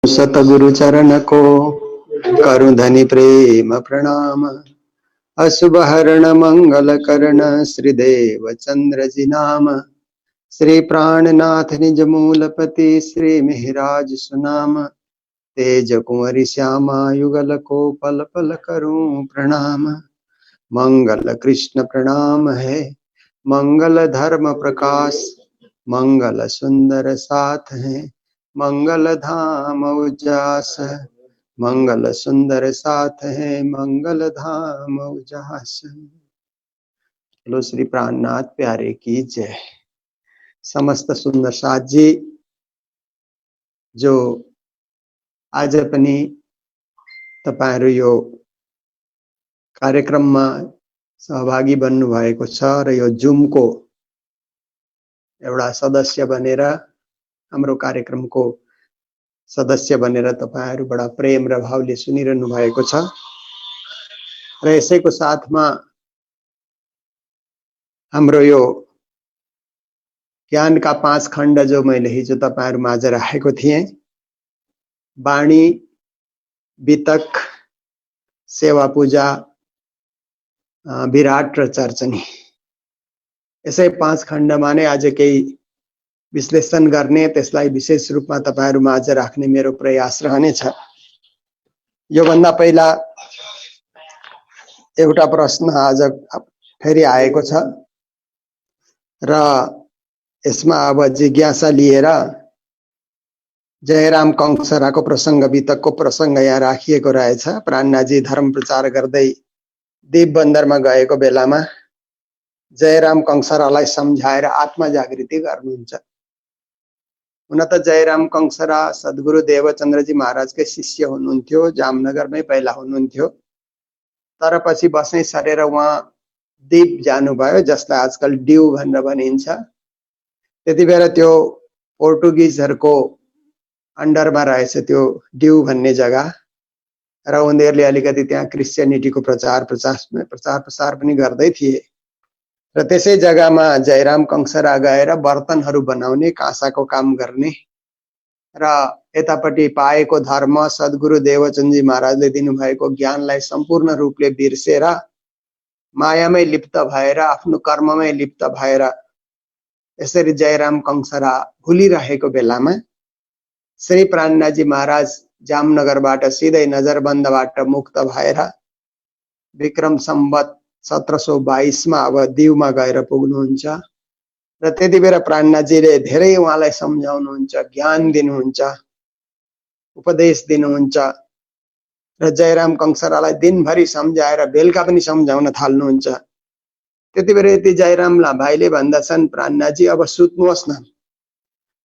सतगुरु चरण को करु धनि प्रेम प्रणाम। अशुभ हरण मंगल करण श्रीदेव चंद्र जी नाम। श्री प्राणनाथ निज मूलपति श्री मिहिराज सुनाम। तेज कुंवरी श्यामा युगल को पल पल करूं प्रणाम। मंगल कृष्ण प्रणाम है मंगल धर्म प्रकाश। मंगल सुंदर साथ है मंगल धाम उजास। मंगल सुंदर साथ है मंगल धाम उजास। लो श्री प्राणनाथ प्यारे की जय। समस्त सुंदर साथ जी जो आज पनि तपाईहरु यो कार्यक्रममा सहभागी बन्नु भएको छ र यो जुम को एउटा सदस्य बनेर हाम्रो कार्यक्रमको सदस्य बनेर तपाईहरु बडा प्रेम र भावले सुनिरहनु भएको छ र यसैको साथमा हाम्रो यो ज्ञानका 5 खण्ड जो मैले हिजो तपाईहरु माझ राखेको थिएँ, वाणी, वितक, सेवा पूजा, विराट र चर्चनी, यसै 5 खण्डमा नै आज केही विश्लेषण गर्ने, त्यसलाई विशेष रूपमा तपाईहरु माझ राख्ने मेरो प्रयास रहनेछ। यो भन्दा पहिला एउटा प्रश्न आज फेरि आएको छ र यसमा अब जिज्ञासा लिएर जयराम कंसराको प्रसंग वितकको प्रसंग यहाँ राखिएको रहेछ। प्राणनाथजी धर्म प्रचार गर्दै दीप बन्दरमा गएको बेलामा जयराम कंसरालाई सम्झाएर आत्मा जागृति गर्नुहुन्छ। हुन त जयराम कंसरा सद्गुरु देवचन्द्रजी महाराजकै शिष्य हुनुहुन्थ्यो, जामनगरमै पहिला हुनुहुन्थ्यो, तर पछि बसै सरेर उहाँ दीप जानुभयो, जसलाई आजकल ड्यू भनेर भनिन्छ। त्यतिबेला त्यो पोर्टुगिजहरुको अन्डरमा रहेछ त्यो ड्यू भन्ने जग्गा र उनीहरुले अलिकति त्यहाँ क्रिश्चियनिटीको प्रचार प्रसार पनि गर्दै थिए र त्यसै जग्गामा जयराम कंसरा गएर बर्तनहरु बनाउने, काँसाको काम गर्ने र यतापटि पाएको धर्म सद्गुरु देवचन्द्रजी महाराजले दिनुभएको ज्ञानलाई सम्पूर्ण रूपले बिर्सेर मायामै लिप्त भएर आफ्नो कर्ममै लिप्त भएर यसरी जयराम कंसरा भुलिरहेको बेलामा श्री प्राणनाथजी महाराज जामनगरबाट सिधै नजरबन्दबाट मुक्त भएर विक्रम सम्वत 1722 मा अब दीवमा गएर पुग्नुहुन्छ र त्यतिबेला प्राणनाथजीले धेरै उहाँलाई सम्झाउनुहुन्छ, ज्ञान दिनुहुन्छ, उपदेश दिनुहुन्छ र जयराम कंसरालाई दिनभरि सम्झाएर बेलुका पनि सम्झाउन थाल्नुहुन्छ। त्यतिबेला यति जयरामला भाइले भन्दछन्, प्राणनाथजी अब सुत्नुहोस् न,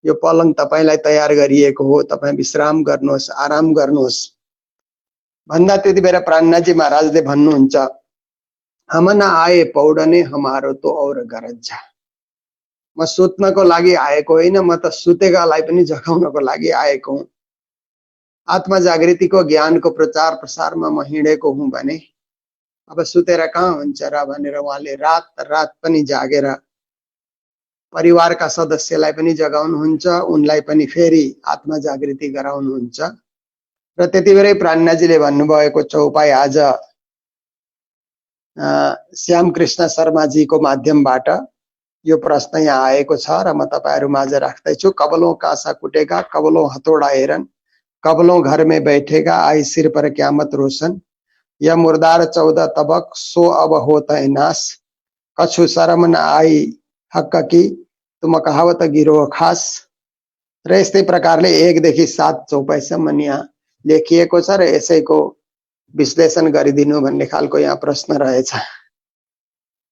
यो पलङ तपाईलाई तयार गरिएको हो, तपाई विश्राम गर्नुहोस्, आराम गर्नुहोस् भन्दा त्यतिबेला प्राणनाथजी महाराजले भन्नुहुन्छ, हम न आए पौडने हमारो तो और गरज। म सुत्नको लागि आएको होइन, म त सुतेकालाई पनि जगाउनको लागि आएको हुँ। आत्मा जागृतिको ज्ञानको प्रचार प्रसारमा म हिँडेको हुँ भने अब सुतेर कहाँ हुन्छ र भनेर उहाँले रात रात पनि जागेर परिवारका सदस्यलाई पनि जगाउनुहुन्छ, उनलाई पनि फेरि आत्मा जागृति गराउनुहुन्छ र त्यतिबेलै प्राणनाथजीले भन्नुभएको चौपाई आज श्याम कृष्ण शर्माजीको माध्यमबाट यो प्रश्न यहाँ आएको छ र म तपाईहरु माझ राख्दैछु। कबलों कासा कुटेगा, कबलों हथौड़ा हेरन, कबलों घर में बैठेगा, आई सिर पर क्यामत रोशन, यह मुर्दार 14 तबक, सो अब होता है नाश, कछु शर्म न आई हक की, तुम कहावत गिरो खास। र यस्तै प्रकारले 1 देखि 7 चौपाईसम्म यहाँ लेखिएको छ र यसैको विश्लेषण गरिदिनु भन्ने खालको यहाँ प्रश्न रहेछ।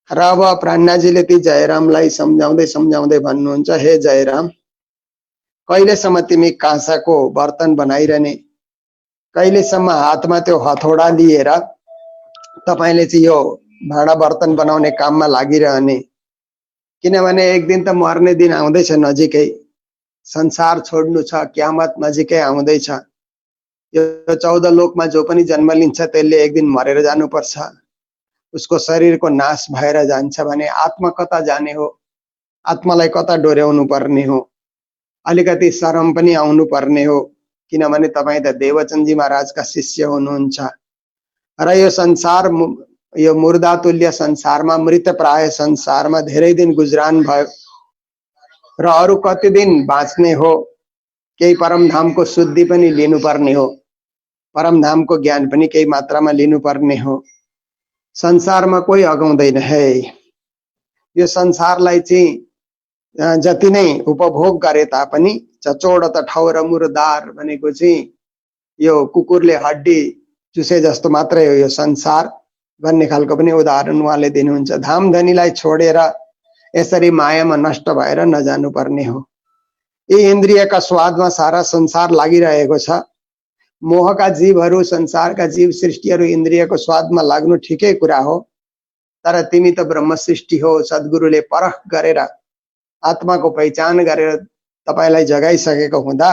र अब प्राणनाथजीले ती जयरामलाई सम्झाउँदै सम्झाउँदै भन्नुहुन्छ, हे जयराम, कहिलेसम्म तिमी काँसाको बर्तन बनाइरहने, कहिलेसम्म हातमा त्यो हथौडा लिएर तपाईले चाहिँ यो भाँडा बर्तन बनाउने काममा लागिरहने, किनभने एक दिन त मर्ने दिन आउँदैछ नजिकै, संसार छोड्नु छ, क्यामत नजिकै आउँदैछ। यो 14 लोकमा जो पनि जन्म लिन्छ त्यसले एक दिन मरेर जानुपर्छ, उसको शरीरको नाश भएर जान्छ भने आत्मा कता जाने हो, आत्मालाई कता डोर्याउनु पर्ने हो, अलिकति शरम पनि आउनु पर्ने हो। किनभने तपाई त देवचन्दजी महाराजका शिष्य हुनुहुन्छ र यो संसार यो मुर्दातुल्य संसारमा मृतप्राय संसारमा धेरै दिन गुजरान भयो र अरु कति दिन बाँच्ने हो। केही परमधामको शुद्धि पनि लिनुपर्ने हो, परमधामको ज्ञान पनि केही मात्रामा लिनुपर्ने हो। संसारमा कोही अगाउँदैन है। यो संसारलाई चाहिँ जति नै उपभोग गरे तापनि चचोड त ठौर मुर्दार भनेको चाहिँ यो कुकुरले हड्डी चुसे जस्तो मात्रै हो यो संसार भन्ने खालको पनि उदाहरण उहाँले दिनुहुन्छ। धामधनीलाई छोडेर यसरी मायामा नष्ट भएर नजानु पर्ने हो। यी इन्द्रियका स्वादमा सारा संसार लागिरहेको छ। मोहका जीवहरू, संसारका जीव सृष्टिहरू इन्द्रियको स्वादमा लाग्नु ठिकै कुरा हो, तर तिमी त ब्रह्म सृष्टि हो। सद्गुरुले परख गरेर आत्माको पहिचान गरेर तपाईलाई जगाइसकेको हुँदा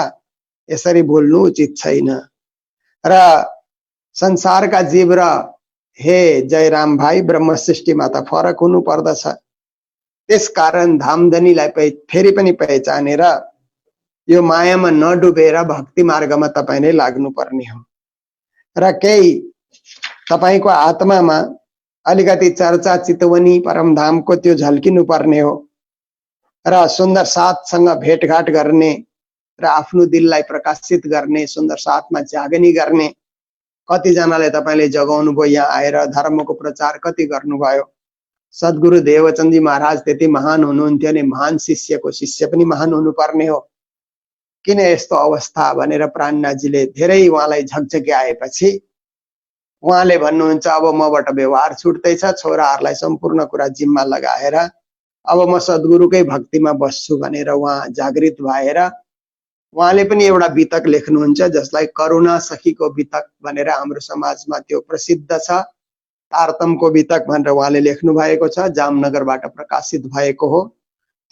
यसरी बोल्नु उचित छैन। र संसारका जीव र हे जयराम भाइ ब्रह्म सृष्टिमा त फरक हुनु पर्दछ। त्यसकारण धामधनीलाई फेरि पनि पहिचानेर यो मायामा नडुबेर भक्ति मार्गमा तपाईले लाग्नु पर्ने हो। र केही तपाईको आत्मामा अलिकति चर्चा चितवनी परमधामको त्यो झल्किनु पर्ने हो र सुन्दर साथसँग भेटघाट गर्ने र आफ्नो दिललाई प्रकाशित गर्ने, सुन्दर साथमा जागनी गर्ने। कतिजनाले तपाईले जगाउनु भयो, यहाँ आएर धर्मको प्रचार कति गर्नुभयो। सद्गुरु देवचन्दजी महाराज त्यति महान हुनुहुन्थ्यो नि, महान शिष्यको शिष्य पनि महान हुनुपर्ने हो। किन यस्तो अवस्था भनेर प्राणनाथजीले धेरै उहाँलाई झकझक्याएपछि उहाँले भन्नुहुन्छ अब मबाट व्यवहार छुट्दैछ, छोराहरूलाई सम्पूर्ण कुरा जिम्मा लगाएर अब म सद्गुरुकै भक्तिमा बस्छु भनेर उहाँ जागृत भएर उहाँले पनि एउटा बितक लेख्नुहुन्छ जसलाई करुणा सखीको बितक भनेर हाम्रो समाजमा त्यो प्रसिद्ध छ। तारतमको बितक भनेर उहाँले लेख्नु भएको छ, जामनगरबाट प्रकाशित भएको हो।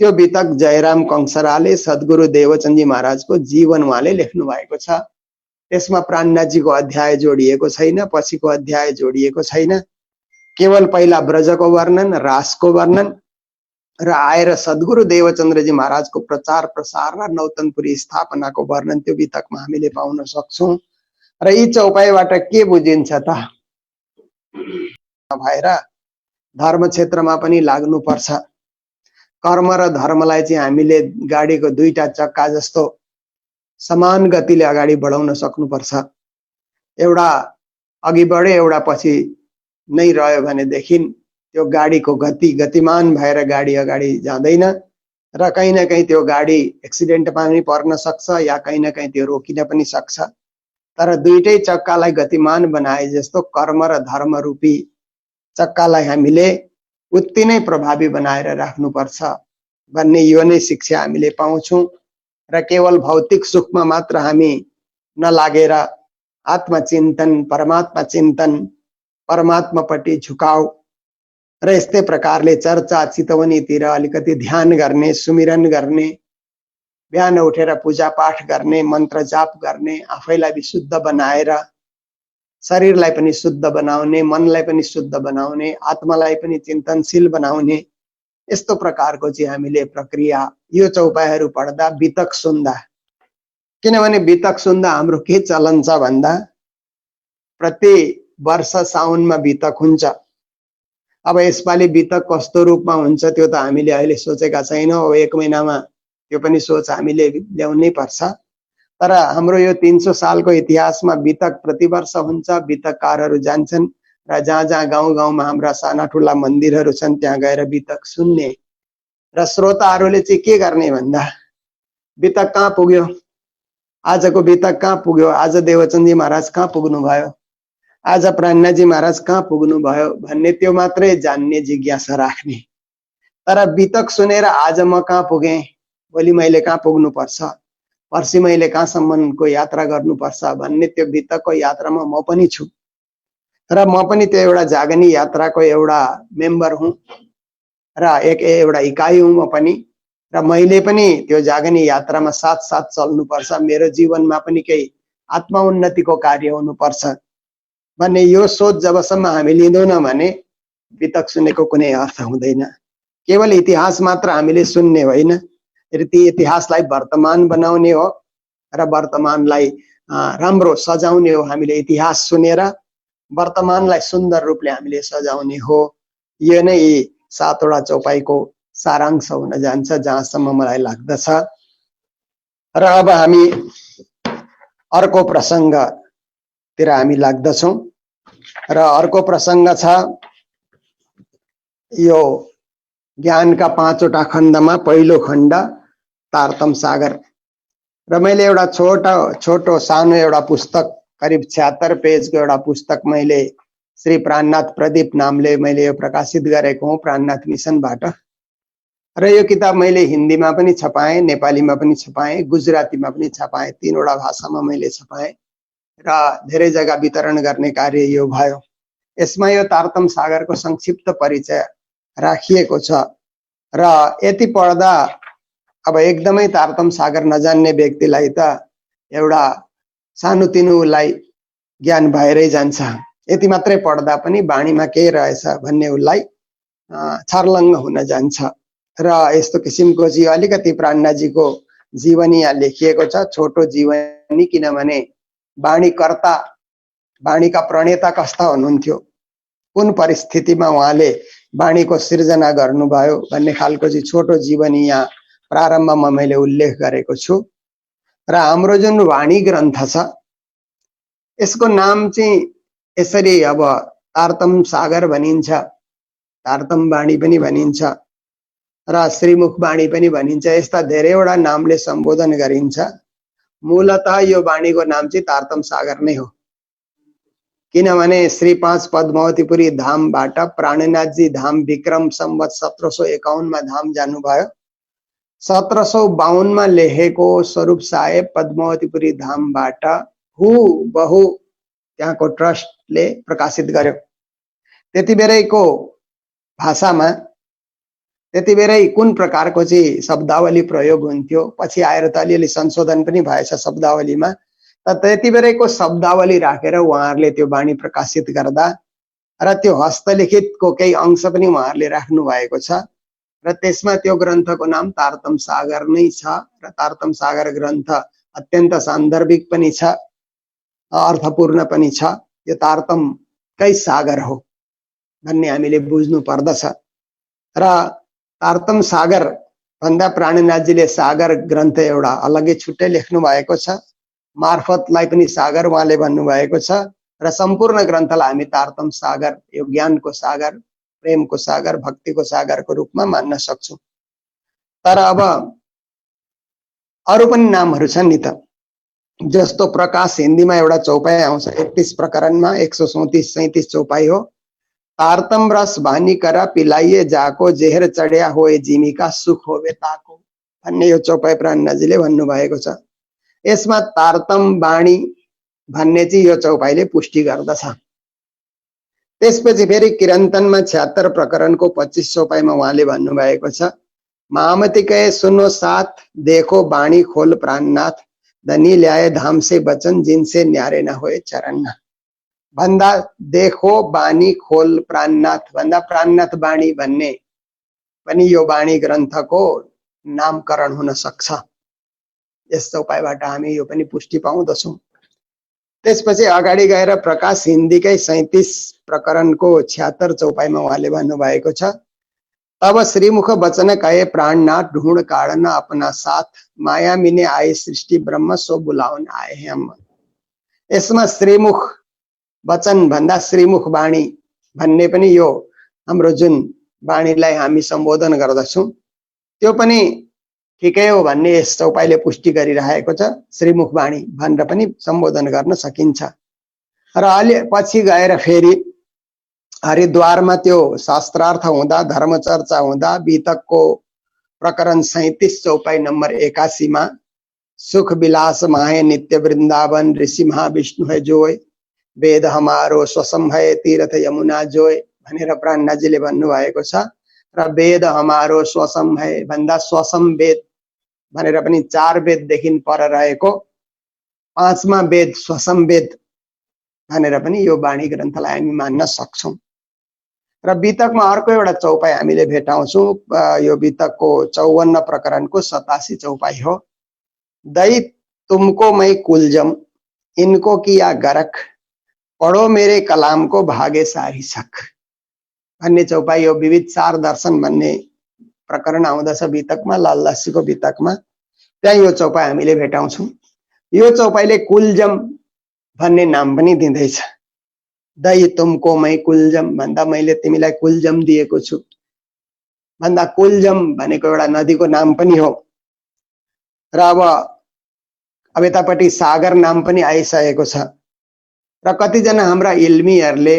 त्यो बितक जयराम कंसराले सद्गुरु देवचन्दजी महाराजको जीवन उहाँले लेख्नु भएको छ। त्यसमा प्राणनाथजीको अध्याय जोडिएको छैन, पछिको अध्याय जोडिएको छैन। केवल पहिला ब्रजको वर्णन, रासको वर्णन र आएर सद्गुरु देवचन्द्रजी महाराजको प्रचार प्रसार र नौतनपुरी स्थापनाको वर्णन त्यो बितकमा हामीले पाउन सक्छौं। र यी चौपाईबाट के बुझिन्छ त भएर धर्म क्षेत्रमा पनि लाग्नु पर्छ। कर्म र धर्मलाई चाहिँ हामीले गाडीको दुईटा चक्का जस्तो समान गतिले अगाडि बढाउन सक्नुपर्छ। एउटा अघि बढ्यो, एउटा पछि नै रह्यो भनेदेखि त्यो गाडीको गति गतिमान भएर गाडी अगाडि जाँदैन र कहीं न कहीं त्यो गाडी एक्सिडेन्टमा पनि पर्न सक्छ या कहीं न कहीं त्यो रोकिन पनि सक्छ। तर दुईटै चक्कालाई गतिमान बनाए जस्तो कर्म र धर्म रूपी चक्कालाई हामीले उत्ति नै प्रभावी बनाएर राख्नुपर्छ भन्ने यो नै शिक्षा हामीले पाउँछौं। र केवल भौतिक सुखमा मात्र हामी नलागेर आत्मचिन्तन, परमात्मा चिन्तन, परमात्मापट्टि झुकाउ र यस्तै प्रकारले चर्चा चितवनीतिर अलिकति ध्यान गर्ने, सुमिरन गर्ने, बिहान उठेर पूजा पाठ गर्ने, मन्त्र जाप गर्ने, आफैलाई विशुद्ध बनाएर शरीरलाई पनि शुद्ध बनाउने, मनलाई पनि शुद्ध बनाउने, आत्मालाई पनि चिन्तनशील बनाउने, यस्तो प्रकारको चाहिँ हामीले प्रक्रिया यो चौपाईहरू पढ्दा बितक सुन्दा। किनभने बितक सुन्दा हाम्रो के चलन छ भन्दा प्रति वर्ष साउनमा बितक हुन्छ। अब यसपालि बितक कस्तो रूपमा हुन्छ त्यो त हामीले अहिले सोचेका छैनौं। 1 महिनामा त्यो पनि सोच हामीले ल्याउनै पर्छ। तर हाम्रो यो 300 सालको इतिहासमा बितक प्रतिवर्ष हुन्छ। बितककारहरू जान्छन् र जहाँ जहाँ गाउँ गाउँमा हाम्रा साना ठुला मन्दिरहरू छन् त्यहाँ गएर बितक सुन्ने र श्रोताहरूले चाहिँ के गर्ने भन्दा बितक कहाँ पुग्यो, आजको बितक कहाँ पुग्यो, आज देवचन्दजी महाराज कहाँ पुग्नु भयो, आज प्राणनाथजी महाराज कहाँ पुग्नु भयो भन्ने त्यो मात्रै जान्ने जिज्ञासा राख्ने। तर बितक सुनेर आज म कहाँ पुगे, भोलि मैले कहाँ पुग्नु पर्छ, पर्सि मैले कहाँसम्मको यात्रा गर्नुपर्छ भन्ने त्यो बितकको यात्रामा म पनि छु र म पनि त्यो एउटा जागनी यात्राको एउटा मेम्बर हुँ र एउटा इकाइ हुँ म पनि। र मैले पनि त्यो जागनी यात्रामा साथ साथ चल्नुपर्छ। मेरो जीवनमा पनि केही आत्मा उन्नतिको कार्य हुनुपर्छ भन्ने यो सोच जबसम्म हामी लिँदैनौं भने बितक सुनेको कुनै अर्थ हुँदैन। केवल इतिहास मात्र हामीले सुन्ने होइन, ती इतिहासलाई वर्तमान बनाउने हो र वर्तमानलाई राम्रो सजाउने हो। हामीले इतिहास सुनेर वर्तमानलाई सुन्दर रूपले हामीले सजाउने हो। यो नै 7 वटा चौपाईको सारांश हुन जान्छ जहाँसम्म मलाई लाग्दछ। र अब हामी अर्को प्रसङ्गतिर हामी लाग्दछौँ र अर्को प्रसङ्ग छ यो ज्ञानका 5 वटा खण्डमा पहिलो खण्ड तारतम सागर। र मैले एउटा छोटो सानो एउटा पुस्तक करिब 76 पेजको एउटा पुस्तक मैले श्री प्राणनाथ प्रदीप नामले मैले यो प्रकाशित गरेको हुँ प्राणनाथ मिसनबाट। र यो किताब मैले हिन्दीमा पनि छपाएँ, नेपालीमा पनि छपाएँ, गुजरातीमा पनि छपाएँ, 3 वटा भाषामा मैले छपाएँ र धेरै जग्गा वितरण गर्ने कार्य यो भयो। यसमा यो तारतम सागरको संक्षिप्त परिचय राखिएको छ र यति पढ्दा अब एकदमै तारतम सागर नजान्ने व्यक्तिलाई त एउटा सानोतिनोलाई ज्ञान भएरै जान्छ। यति मात्रै पढ्दा पनि बाणीमा के रहेछ भन्ने उसलाई छर्लङ्ग हुन जान्छ। र यस्तो किसिमको चाहिँ अलिकति प्राणनाथजीको जीवनी यहाँ लेखिएको छ, छोटो जीवनी, किनभने बाणीकर्ता बाणीका प्रणेता कस्ता हुनुहुन्थ्यो, कुन परिस्थितिमा उहाँले बाणीको सिर्जना गर्नुभयो भन्ने खालको चाहिँ छोटो जीवनी यहाँ प्रारम्भमा मैले उल्लेख गरेको छु। र हाम्रो जुन वाणी ग्रन्थ छ यसको नाम चाहिँ यसरी अब तारतम सागर भनिन्छ, तारतम बाणी पनि भनिन्छ र श्रीमुख बाणी पनि भनिन्छ। यस्ता धेरैवटा नामले सम्बोधन गरिन्छ। मूलतः यो बाणीको नाम चाहिँ तारतम सागर नै हो, किनभने श्री 5 पद्मावतीपुरी धामबाट प्राणनाथजी धाम विक्रम सम्वत 1751 मा धाम जानुभयो। 1752 मा लेखेको स्वरूप साहेब पद्मावतीपुरी धामबाट हुबहु त्यहाँको ट्रस्टले प्रकाशित गर्यो। त्यति बेरैको भाषामा त्यति बेरै कुन प्रकारको चाहिँ शब्दावली प्रयोग हुन्थ्यो, पछि आएर त अलिअलि संशोधन पनि भएछ शब्दावलीमा, त त्यति बेरैको शब्दावली राखेर उहाँहरूले त्यो बाणी प्रकाशित गर्दा र त्यो हस्तलिखितको केही अंश पनि उहाँहरूले राख्नु भएको छ र त्यसमा त्यो ग्रन्थको नाम तारतम सागर नै छ। र तारतम सागर ग्रन्थ अत्यन्त सान्दर्भिक पनि छ, अर्थपूर्ण पनि छ। यो तारतमकै सागर हो भन्ने हामीले बुझ्नु पर्दछ। र तारतम सागर भन्दा प्राणनाथजीले सागर ग्रन्थ एउटा अलग्गै छुट्टै लेख्नु भएको छ। मार्फतलाई पनि सागर उहाँले भन्नुभएको छ र सम्पूर्ण ग्रन्थलाई हामी तारतम सागर, यो ज्ञानको सागर, प्रेमको सागर, भक्तिको सागरको रूपमा मान्न सक्छौँ। तर अब अरू पनि नामहरू छन् नि त, जस्तो प्रकाश हिन्दीमा एउटा चौपाई आउँछ 31 प्रकरणमा, 137 37 चौपाई हो। तारतम रस भानी करा पिलाइए जाको, जेहर चढ्या होए जिमीका सुख होवे ताको भन्ने यो चौपाई प्राणनाथजीले भन्नुभएको छ। यसमा तारतम बाणी भन्ने चाहिँ यो चौपाईले पुष्टि गर्दछ। त्यसपछि फेरि किरन्तनमा 76 प्रकरणको 25 चौपाईमा उहाँले भन्नुभएको छ, मामती कहे सुनो साथ, देखो बाणी खोल प्राणनाथ, धनी ल्याए धाम से बचन, जिनसे न्यारे न होए चरण। भन्दा देखो बाणी खोल प्राणनाथ भन्दा प्राणनाथ बाणी भन्ने पनि यो बाणी ग्रन्थको नामकरण हुन सक्छ। यस चौपाईबाट हामी यो पनि पुष्टि पाउँदछौँ। त्यसपछि अगाडि गएर प्रकाश हिन्दीकै 37 प्रकरणको 76 चौपाईमा उहाँले भन्नुभएको छ, तब श्रीमुख वचन कहे प्राणनाथ, ढूंढ काढन अपना साथ, माया मिने आए सृष्टि ब्रह्म, सो बुलाउन आए हम। यसमा श्रीमुख वचन भन्दा श्रीमुख बाणी भन्ने पनि यो हाम्रो जुन बाणीलाई हामी सम्बोधन गर्दछौँ त्यो पनि ठिकै हो भन्ने यस चौपाईले पुष्टि गरिरहेको छ। श्रीमुख बाणी भनेर पनि सम्बोधन गर्न सकिन्छ। र अलि पछि गएर फेरि हरिद्वारमा त्यो शास्त्रार्थ हुँदा, धर्मचर्चा हुँदा बीतकको प्रकरण 37 चौपाई नम्बर 81 मा सुख विलास माहे नित्य वृन्दावन, ऋषि महाविष्णु है जोय, वेद हमारो स्वसम है तीर्थ यमुना जोय भनेर प्राणनाथजीले भन्नुभएको छ। र वेद हमारो स्वसम है भन्दा स्वसम वेद भनेर पनि 4 वेददेखि पर रहेको 5मा वेद स्वसम वेद भनेर पनि यो बाणी ग्रन्थलाई हामी मान्न सक्छौँ। र बीतकमा अर्को एउटा चौपाई हामीले भेटाउँछौँ, यो बीतकको 54 प्रकरणको 87 चौपाई हो। दै तुमको मै कुलजम, इनको किया गरक, पढो मेरे कलाम को भागे सारी शक भन्ने चौपाई हो विविध सार दर्शन भन्ने प्रकरण आउँदछ वितकमा, लालदासीको वितकमा। त्यहाँ यो चौपाई हामीले भेटाउँछौं। यो चौपाईले कुलजम भन्ने नाम पनि दिँदैछ। दही तुमको मै कुलजम भन्दा मैले तिमीलाई कुलजम दिएको छु भन्दा कुलजम भनेको एउटा नदीको नाम पनि हो। र अब यतापट्टि सागर नाम पनि आइसकेको छ। र कतिजना हाम्रा इल्मीहरूले,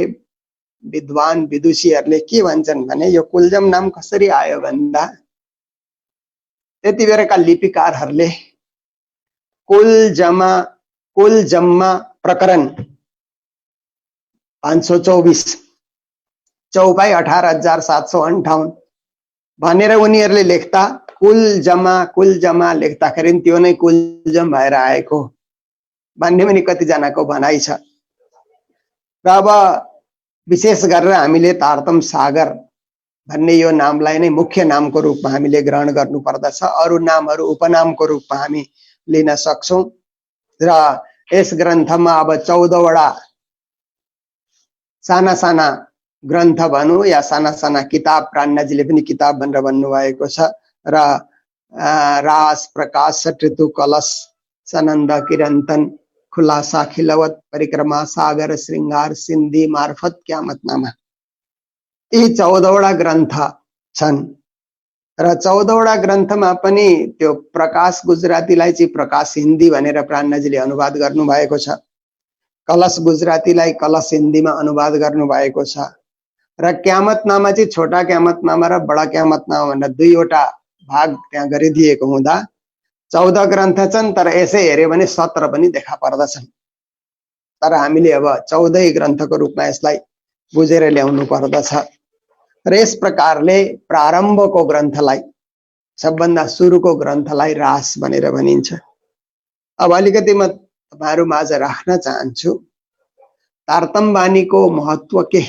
विद्वान विदुषीहरूले के भन्छन् भने यो कुलजम नाम कसरी आयो भन्दा त्यति बेरका लिपिकारहरूले कुलजम्मा प्रकरण 524 चौपाई 18758 भनेर उनीहरूले लेख्दा कुलजमा लेख्दाखेरि त्यो नै कुलजम भएर आएको भन्ने पनि कतिजनाको भनाइ छ। र अब विशेष गरेर हामीले तारतम सागर भन्ने यो नामलाई नै मुख्य नामको रूपमा हामीले ग्रहण गर्नुपर्दछ। अरू नामहरू उपनामको रूपमा हामी लिन सक्छौं। र यस ग्रन्थमा अब 14 वटा साना साना ग्रन्थ भनौं या साना साना किताब, प्राणनाजीले पनि किताब भनेर भन्नुभएको छ। र रास, प्रकाश, ऋतु, कलश, सनन्द, किरन्तन, खुलासा, खिलवत, परिक्रमा, सागर, श्रृंगार, सिन्धी, मार्फत, क्यामतनामा, यी 14 वटा ग्रन्थ छन्। र 14 वटा ग्रन्थमा पनि त्यो प्रकाश गुजरातीलाई चाहिँ प्रकाश हिन्दी भनेर प्राणनाजीले अनुवाद गर्नु भएको छ। कलश गुजरातीलाई कलश हिन्दीमा अनुवाद गर्नु भएको छ। र क्यामतनामा चाहिँ छोटा क्यामतनामा र बडा क्यामतनामा भनेर दुईवटा भाग त्यहाँ गरिदिएको हुँदा 14 ग्रन्थ छन्। तर यसै हेर्यो भने 17 पनि देखा पर्दछन्। तर हामीले अब 14 ग्रन्थको रूपमा यसलाई बुझेर ल्याउनु पर्दछ। र यस प्रकारले प्रारम्भको ग्रन्थलाई, सबभन्दा सुरुको ग्रन्थलाई रास भनेर भनिन्छ। अब अलिकति म तपाईहरु माझ राख्न चाहन्छु तारतम बाणीको महत्व के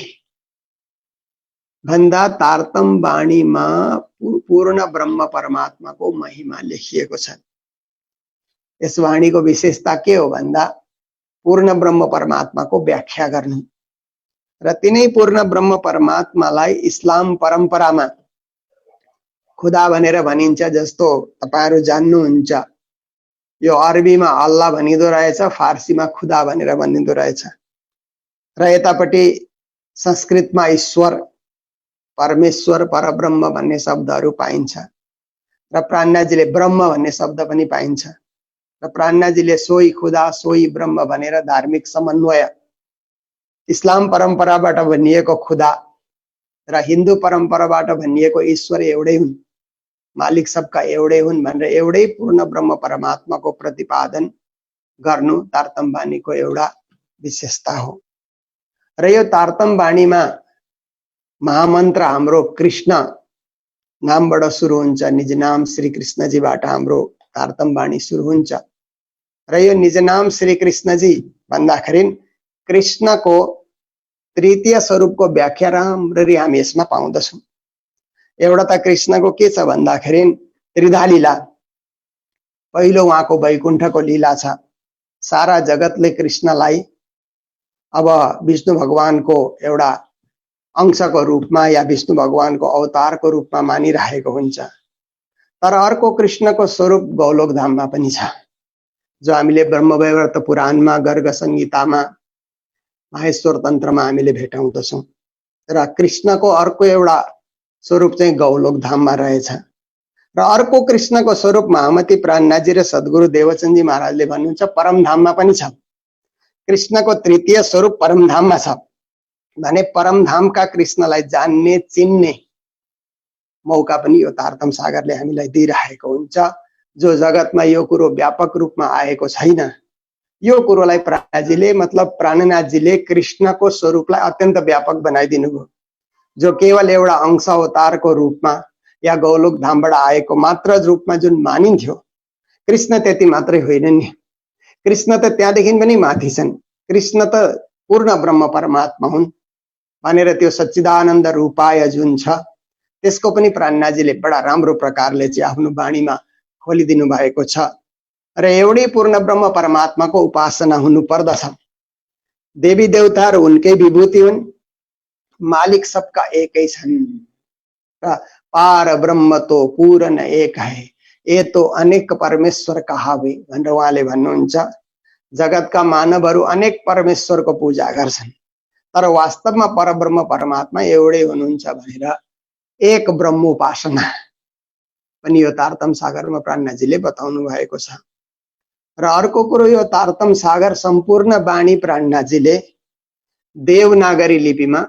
भन्दा तारतम बाणीमा पूर्ण ब्रह्म परमात्माको महिमा लेखिएको छ। यस वाणीको विशेषता के हो भन्दा पूर्ण ब्रह्म परमात्माको व्याख्या गर्नु र तिनै पूर्ण ब्रह्म परमात्मालाई इस्लाम परम्परामा खुदा भनेर भनिन्छ। जस्तो तपाईहरु जान्नुहुन्छ यो अरबीमा अल्लाह भनिदो रहेछ, फारसीमा खुदा भनेर भनिदो रहेछ। र यतापट्टि संस्कृतमा ईश्वर, परमेश्वर, परब्रह्म भन्ने शब्दहरू पाइन्छ। र प्राणनाजीले ब्रह्म भन्ने शब्द पनि पाइन्छ। र प्राणनाजीले सोही खुदा, सोही ब्रह्म भनेर धार्मिक समन्वय इस्लाम परम्पराबाट भनिएको खुदा र हिन्दू परम्पराबाट भनिएको ईश्वर एउटै हुन्, मालिक सबका एउटै हुन् भनेर एउटै पूर्ण ब्रह्म परमात्माको प्रतिपादन गर्नु तारतम बाणीको एउटा विशेषता हो। र यो तारतम बाणीमा महामन्त्र हाम्रो कृष्ण नामबाट सुरु हुन्छ। निज नाम श्री कृष्णजीबाट हाम्रो तारतम बाणी सुरु हुन्छ। र यो निज नाम श्री कृष्णजी भन्दाखेरि कृष्णको तृतीय स्वरूपको व्याख्या राम्ररी हामी यसमा पाउँदछौं। एउटा त कृष्णको के छ भन्दाखेरि त्रिधा लीला, पहिलो उहाँको वैकुण्ठको लीला छ। सारा जगतले कृष्णलाई अब विष्णु भगवानको एउटा अंशको रूपमा या विष्णु भगवानको अवतारको रूपमा मानिरहेको हुन्छ। तर अर्को कृष्णको स्वरूप गौलोक धाममा पनि छ, जो हामीले ब्रह्मवैवर्त पुराणमा, गर्ग संहितामा, माहेश्वर तन्त्रमा हामीले भेटाउँदछौं। र कृष्णको अर्को एउटा स्वरूप चाहिँ गौलोक धाममा रहेछ। र अर्को कृष्णको स्वरूप महामती प्राणनाजी र सद्गुरु देवचन्दजी महाराजले भन्नुहुन्छ परमधाममा पनि छ। कृष्णको तृतीय स्वरूप परमधाममा छ भने परमधामका कृष्णलाई जान्ने, चिन्ने मौका पनि यो तारतम सागरले हामीलाई दिइरहेको हुन्छ। जो जगतमा यो कुरो व्यापक रूपमा आएको छैन, यो कुरोलाई प्राणनाथजीले कृष्णको स्वरूपलाई अत्यन्त व्यापक बनाइदिनु भयो। जो केवल एउटा अंश अवतारको रूपमा या गौलोक धामबाट आएको मात्र रूपमा जुन मानिन्थ्यो, कृष्ण त्यति मात्रै होइन नि। कृष्ण त त्यहाँदेखि पनि माथि छन्। कृष्ण त पूर्ण ब्रह्म परमात्मा हुन् भनेर त्यो सच्चिदानन्द रूपाय जुन छ त्यसको पनि प्राणनाथजीले बडा राम्रो प्रकारले चाहिँ आफ्नो बाणीमा खोलिदिनु भएको छ। र एउटै पूर्ण ब्रह्म परमात्माको उपासना हुनु पर्दछ। देवी देवताहरू उनकै विभूति हुन्, मालिक सबका एकै छन् र पार ब्रह्म तो पूर्ण एक है, ये तो अनेक परमेश्वर कहावे भनेर उहाँले भन्नुहुन्छ। जगतका मानवहरू अनेक परमेश्वरको पूजा गर्छन्, तर वास्तवमा परब्रह्म परमात्मा एउटै हुनुहुन्छ भनेर एक ब्रह्म उपासना पनि यो तारतम सागरमा प्राणनाथजीले बताउनु भएको छ। र अर्को कुरो, यो तारतम सागर सम्पूर्ण वाणी प्राणनाथजीले देवनागरी लिपिमा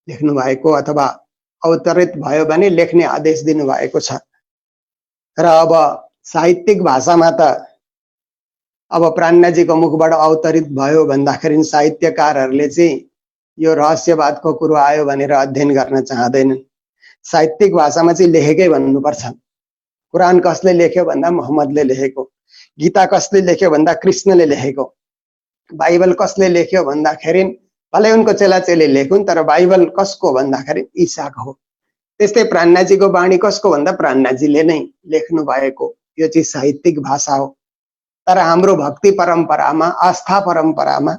लेख्नु भएको अथवा अवतरित भयो भने लेख्ने आदेश दिनु भएको छ। र अब साहित्यिक भाषामा त अब प्राणनाथजीको मुखबाट अवतरित भयो भन्दाखेरि साहित्यकारहरूले चाहिँ यो रहस्यवादको कुरो आयो भनेर अध्ययन गर्न चाहदैनन्। साहित्यिक भाषामा चाहिँ लेखेकै भन्नुपर्छ। कुरान कसले लेख्यो भन्दा मोहम्मदले लेखेको, गीता कसले लेख्यो भन्दा कृष्णले लेखेको, बाइबल कसले लेख्यो भन्दाखेरि भलै उनको चेलाचेली लेखुन्, तर बाइबल कसको भन्दाखेरि ईसाको हो। त्यस्तै प्राणनाथजीको वाणी कसको भन्दा प्राणनाथजीले नै लेख्नु भएको यो चाहिँ साहित्यिक भाषा हो। तर हाम्रो भक्ति परम्परामा, आस्था परम्परामा,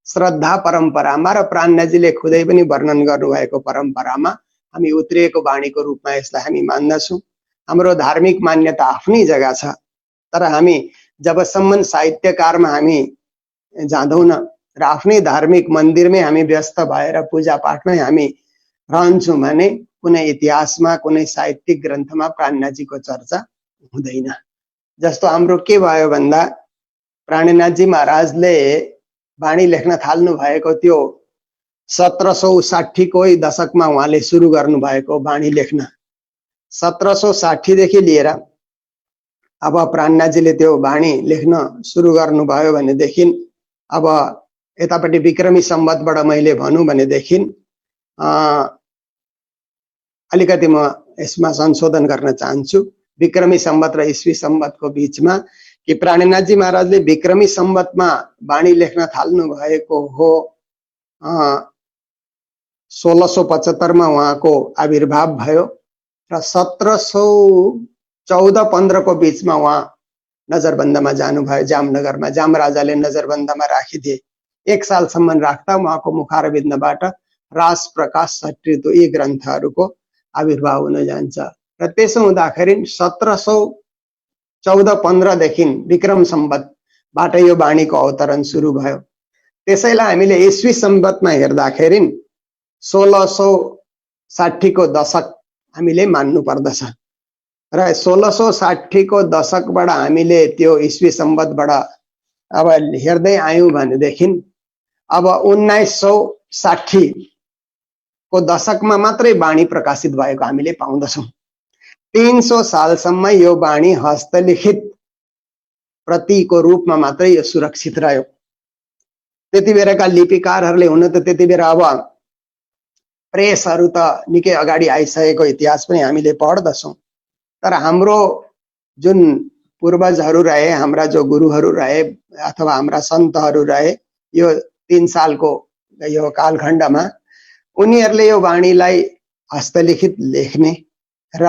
श्रद्धा परम्परामा र प्राणनाथजीले खुदै पनि वर्णन गर्नुभएको परम्परामा हामी उत्रिएको वाणीको रूपमा यसलाई हामी मान्दछौँ। हाम्रो धार्मिक मान्यता आफ्नै जग्गा छ, तर हामी जबसम्म साहित्यकारमा हामी जाँदैनौँ र आफ्नै धार्मिक मन्दिरमै हामी व्यस्त भएर पूजापाठमै हामी रहन्छौँ भने कुनै इतिहासमा, कुनै साहित्यिक ग्रन्थमा प्राणनाथजीको चर्चा हुँदैन। जस्तो हाम्रो के भयो भन्दा प्राणनाथजी महाराजले वाणी लेख्न थाल्नु भएको त्यो 1760 को दशकमा उहाँले सुरु गर्नु भएको वाणी लेख्न। 1760 देखि लिएर अब प्राणनाथजीले त्यो वाणी लेख्न सुरु गर्नुभयो भनेदेखि अब यतापट्टि विक्रमी सम्वतबाट मैले भनौँ भनेदेखि अलिकति म यसमा संशोधन गर्न चाहन्छु। विक्रमी सम्वत र ईस्वी सम्वतको बीचमा कि प्राणनाथजी महाराजले विक्रमी सम्वतमा वाणी लेख्न थाल्नु भएको हो। 1675 मा उहाँको आविर्भाव भयो र 1714-15 को बीचमा उहाँ नजरबन्दमा जानुभयो। जामनगरमा जाम राजाले नजरबन्दमा राखिदिए। 1 सालसम्म राख्दा उहाँको मुखारविन्दबाट रास प्रकाश सट्रितो यी ग्रन्थहरूको आविर्भाव हुन जान्छ। र त्यसो हुँदाखेरि 1714-15 देखि विक्रम सम्वतबाट यो वाणीको अवतरण सुरु भयो। त्यसैलाई हामीले ईस्वी सम्वतमा हेर्दाखेरि 1660 को दशक हामीले मान्नु पर्दछ। र 1660 को दशकबाट हामीले त्यो ईस्वी सम्वतबाट अब हेर्दै आयौँ भनेदेखि अब 1960 को दशकमा मात्रै वाणी प्रकाशित भएको हामीले पाउँदछौँ। 300 सालसम्म यो वाणी हस्तलिखित प्रतिको रूपमा मात्रै यो सुरक्षित रह्यो। त्यति बेलाका लिपिकारहरूले हुन त त्यति बेला अब प्रेसहरू त निकै अगाडि आइसकेको इतिहास पनि हामीले पढ्दछौँ, तर हाम्रो जुन पूर्वजहरू रहे, हाम्रा जो गुरुहरू रहे अथवा हाम्रा सन्तहरू रहे यो 3 सालको यो कालखण्डमा उनीहरूले यो वाणीलाई हस्तलिखित लेख्ने र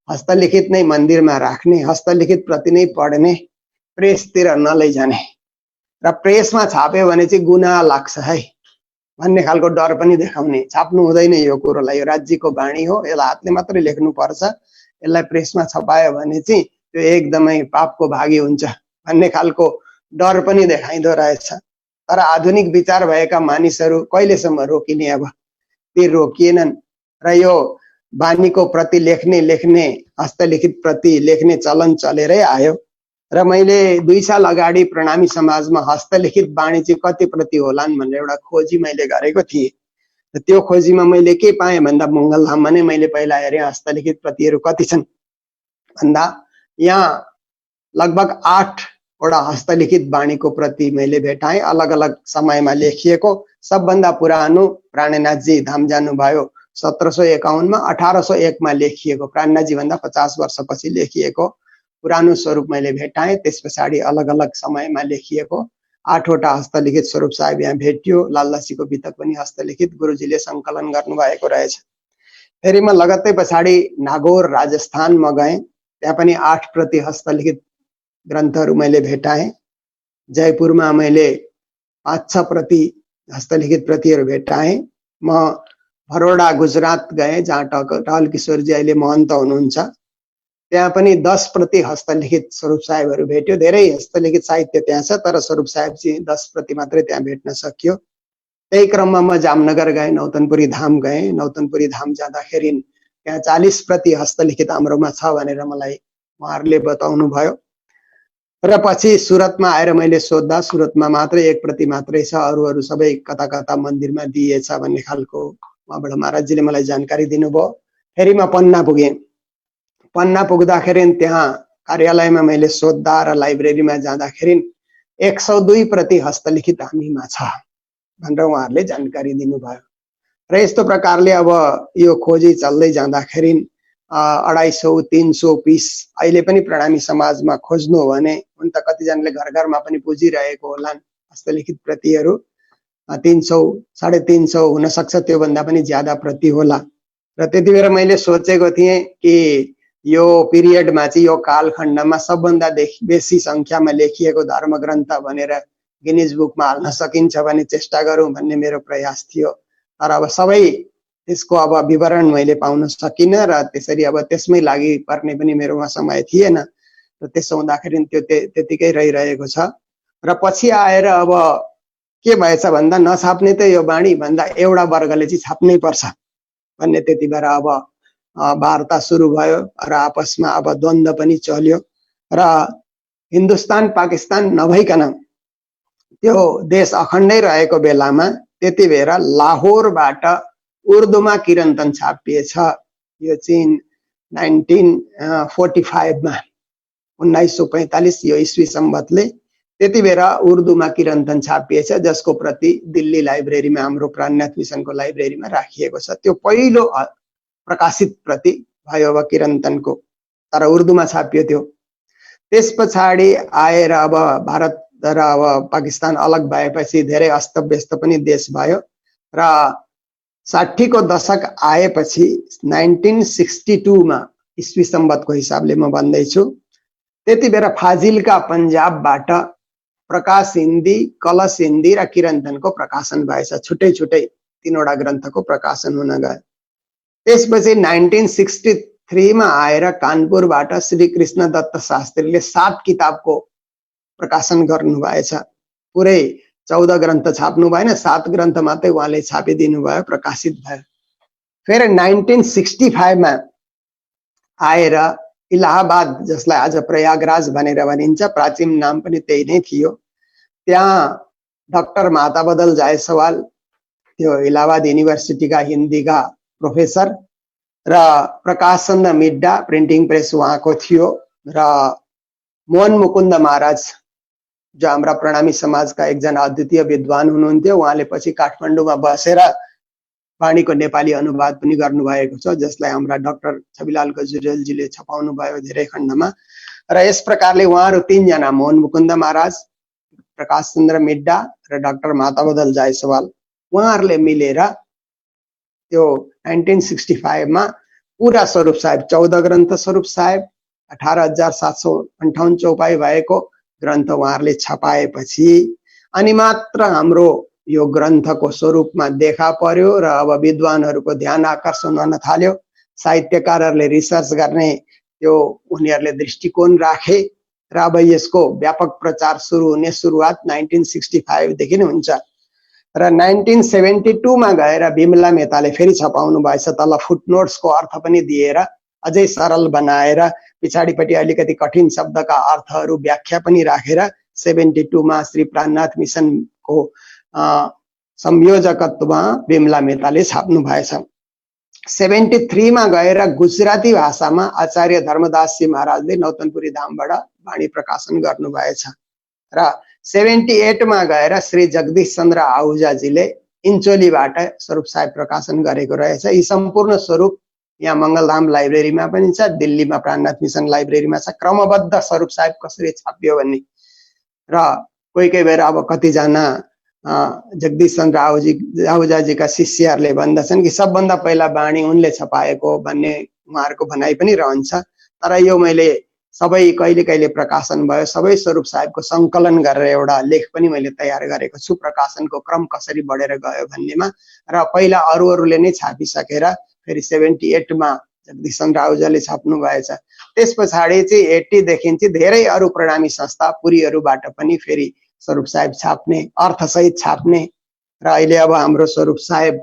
हस्तलिखित नै मन्दिरमा राख्ने, हस्तलिखित प्रति नै पढ्ने, प्रेसतिर नलैजाने र प्रेसमा छाप्यो भने चाहिँ गुनाह लाग्छ है भन्ने खालको डर पनि देखाउने। छाप्नु हुँदैन यो कुरोलाई, यो राज्यको वाणी हो, यसलाई हातले मात्रै लेख्नु पर्छ, यसलाई प्रेसमा छपायो भने चाहिँ त्यो एकदमै पापको भागी हुन्छ भन्ने खालको डर पनि देखाइदो रहेछ। तर आधुनिक विचार भएका मानिसहरू कहिलेसम्म रोकिने? अब ती रोकिएनन् र यो वाणीको प्रति लेख्ने हस्तलिखित प्रति लेख्ने चलन चलेरै आयो। र मैले 2 साल अगाडि प्रणामी समाजमा हस्तलिखित वाणी चाहिँ कति प्रति होलान् भनेर एउटा खोजी मैले गरेको थिएँ। र त्यो खोजीमा मैले के पाएँ भन्दा मङ्गलधाममा नै मैले पहिला हेरेँ हस्तलिखित प्रतिहरू कति छन् भन्दा यहाँ लगभग 8 वटा हस्तलिखित वाणीको प्रति मैले भेटाएँ, अलग अलग समयमा लेखिएको। सबभन्दा पुरानो प्राणनाथजी धाम जानुभयो 1751 मा, 1801 मा लेखिएको, प्राणनाथजी भन्दा 50 वर्षपछि लेखिएको पुरानो स्वरूप मैले भेटाएँ। त्यस पछाडि अलग अलग समयमा लेखिएको 8 वटा हस्तलिखित स्वरूप साहेब यहाँ भेटियो। लालदासीको वितक पनि हस्तलिखित गुरुजीले सङ्कलन गर्नुभएको रहेछ। फेरि म लगत्तै पछाडि नागौर राजस्थानमा गएँ, त्यहाँ पनि 8 प्रति हस्तलिखित ग्रन्थहरू मैले भेटाएँ। जयपुरमा मैले 5-6 प्रति हस्तलिखित प्रतिहरू भेटाएँ। म बरोडा गुजरात गएँ जहाँ टहल किशोरजी अहिले महन्त हुनुहुन्छ। त्यहाँ पनि 10 प्रति हस्तलिखित स्वरूप साहेबहरू भेट्यो। धेरै हस्तलिखित साहित्य त्यहाँ छ, तर स्वरूप साहेब चाहिँ 10 प्रति मात्रै त्यहाँ भेट्न सकियो। त्यही क्रममा म जामनगर गएँ, नौतनपुरी धाम गएँ। नौतनपुरी धाम जाँदाखेरि त्यहाँ 40 प्रति हस्तलिखित हाम्रोमा छ भनेर मलाई उहाँहरूले बताउनु भयो। र पछि सुरतमा आएर मैले सोद्धा सुरतमा मात्रै 1 प्रति मात्रै छ, अरू सबै कता कता मन्दिरमा दिएछ भन्ने खालको उहाँबाट महाराजजीले मलाई जानकारी दिनुभयो। फेरि म पन्ना पुगेँ। पन्ना पुग्दाखेरि त्यहाँ कार्यालयमा मैले सोद्धा र लाइब्रेरीमा जाँदाखेरि 102 प्रति हस्तलिखित हामीमा छ भनेर उहाँहरूले जानकारी दिनुभयो। र यस्तो प्रकारले अब यो खोजी चल्दै जाँदाखेरि 250, 300 पिस अहिले पनि प्रणामी समाजमा खोज्नु हो भने हुन त कतिजनाले घर घरमा पनि पुजिरहेको होलान् हस्तलिखित प्रतिहरू। 300, 350 हुन सक्छ, त्यो भन्दा पनि ज्यादा प्रति होला। र त्यति बेर मैले सोचेको थिएँ कि यो पिरियडमा चाहिँ यो कालखण्डमा सबभन्दा बेसी संख्यामा लेखिएको धर्मग्रन्थ भनेर गिनिज बुकमा हाल्न सकिन्छ भने चेष्टा गरौँ भन्ने मेरो प्रयास थियो। तर अब सबै त्यसको अब विवरण मैले पाउन सकिनँ र त्यसरी अब त्यसमै लागि पर्ने पनि मेरोमा समय थिएन। र त्यसो हुँदाखेरि त्यो त्यतिकै रहिरहेको छ। र पछि आएर अब के भएछ भन्दा नछाप्ने त यो बाणी भन्दा एउटा वर्गले चाहिँ छाप्नै पर्छ भन्ने त्यति बेर अब वार्ता सुरु भयो र आपसमा अब द्वन्द्व पनि चल्यो। र हिन्दुस्तान पाकिस्तान नभइकन त्यो देश अखण्डै रहेको बेलामा त्यति बेर लाहोरबाट उर्दूमा किरन्तन छापिएछ। यो चाहिँ 1945 मा 1945 यो ईस्वी सम्बतले त्यति बेर उर्दूमा किरन्तन छापिएछ, जसको प्रति दिल्ली लाइब्रेरीमा हाम्रो प्राणनाथ मिसनको लाइब्रेरीमा राखिएको छ। त्यो पहिलो प्रकाशित प्रति भयो अब किरन्तनको, तर उर्दूमा छापियो त्यो। त्यस पछाडि आएर अब भारत र अब पाकिस्तान अलग भएपछि धेरै अस्तव्यस्त पनि देश भयो। र 60 को दशक आएपछि 1962 मा ईस्वी सम्बतको हिसाबले म भन्दैछु, त्यति बेर फाजिलका पन्जाबबाट प्रकाश हिन्दी, कलश हिन्दी र किरन्तनको प्रकाशन भएछ। छुट्टै छुट्टै 3वटा ग्रन्थको प्रकाशन हुन गयो। त्यसपछि 1963 मा आएर कानपुरबाट श्री कृष्ण दत्त शास्त्रीले 7 किताबको प्रकाशन गर्नु भएछ। पुरै 14 ग्रन्थ छाप्नु भएन, 7 ग्रन्थ मात्रै उहाँले छापिदिनु भयो, प्रकाशित भयो। फेरि 1965 मा आएर इलाहाबाद, जसलाई आज प्रयागराज भनेर भनिन्छ, प्राचीन नाम पनि त्यही नै थियो, त्यहाँ डाक्टर माताबदल जायसवाल, त्यो इलाहाबाद युनिभर्सिटीका हिन्दीका प्रोफेसर, र प्रकाश चन्द्र मिड्डा प्रिन्टिङ प्रेस उहाँको थियो, र मोहन मुकुन्द महाराज जो हाम्रा प्रणामी समाजका एकजना अद्वितीय विद्वान हुनुहुन्थ्यो, उहाँले पछि काठमाडौँमा बसेर वाणीको नेपाली अनुवाद पनि गर्नुभएको छ, जसलाई हाम्रा डाक्टर छविलाल गजुरेलजीले छपाउनु भयो धेरै खण्डमा। र यस प्रकारले उहाँहरू 3 जना, मोहन मुकुन्द महाराज, प्रकाश चन्द्र मिड्डा र डाक्टर माताबदल जायसवाल, उहाँहरूले मिलेर त्यो 1965 मा पुरा स्वरूप साहेब 14 ग्रन्थ स्वरूप साहेब 18,758 चौपाई भएको ग्रन्थ उहाँहरूले छपाएपछि अनि मात्र हाम्रो यो ग्रन्थको स्वरूपमा देखा पर्यो र अब विद्वानहरूको ध्यान आकर्षण हुन थाल्यो। साहित्यकारहरूले रिसर्च गर्ने त्यो उनीहरूले दृष्टिकोण राखे र अब यसको व्यापक प्रचार सुरु हुने सुरुवात 1965 देखि नै हुन्छ। र 1972 मा गएर बिमला मेहताले फेरि छपाउनु भएछ, तल फुटनोट्सको अर्थ पनि दिएर अझै सरल बनाएर पछाडिपट्टि अलिकति कठिन शब्दका अर्थहरू व्याख्या पनि राखेर 72 मा श्री प्राणनाथ मिसनको संयोजकत्वमा बिमला मेहताले छाप्नु भएछ। 73 मा गएर गुजराती भाषामा आचार्य धर्मदासजी महाराजले नौतनपुरी धामबाट वाणी प्रकाशन गर्नु भएछ। र 78 मा गएर श्री जगदीश चन्द्र आहुजाजीले इन्चोलीबाट स्वरूप साहेब प्रकाशन गरेको रहेछ। यी सम्पूर्ण स्वरूप यहाँ मङ्गलधाम लाइब्रेरीमा पनि छ, दिल्लीमा प्राणनाथ मिसन लाइब्रेरीमा छ। क्रमबद्ध स्वरूप साहेब कसरी छापियो भन्ने र कोही बेर अब कतिजना जगदीश चन्द्र आहुजाजीका शिष्यहरूले भन्दछन् कि सबभन्दा पहिला वाणी उनले छपाएको भन्ने उहाँहरूको भनाइ पनि रहन्छ। तर यो मैले सबै कहिले कहिले प्रकाशन भयो। सबै स्वरूप साहेबको संकलन गरेर एउटा लेख पनि मैले तयार गरेको छु, प्रकाशनको क्रम कसरी बढेर गयो भन्नेमा। र पहिला अरूले नै छापिसकेर फेरि 78 मा जगदीशन राउजाले छाप्नु भएछ। त्यस पछाडि चाहिँ 80 देखि चाहिँ धेरै अरू प्रणामी संस्था पुरीहरूबाट पनि फेरि स्वरूप साहेब छाप्ने, अर्थसहित छाप्ने। र अहिले अब हाम्रो स्वरूप साहेब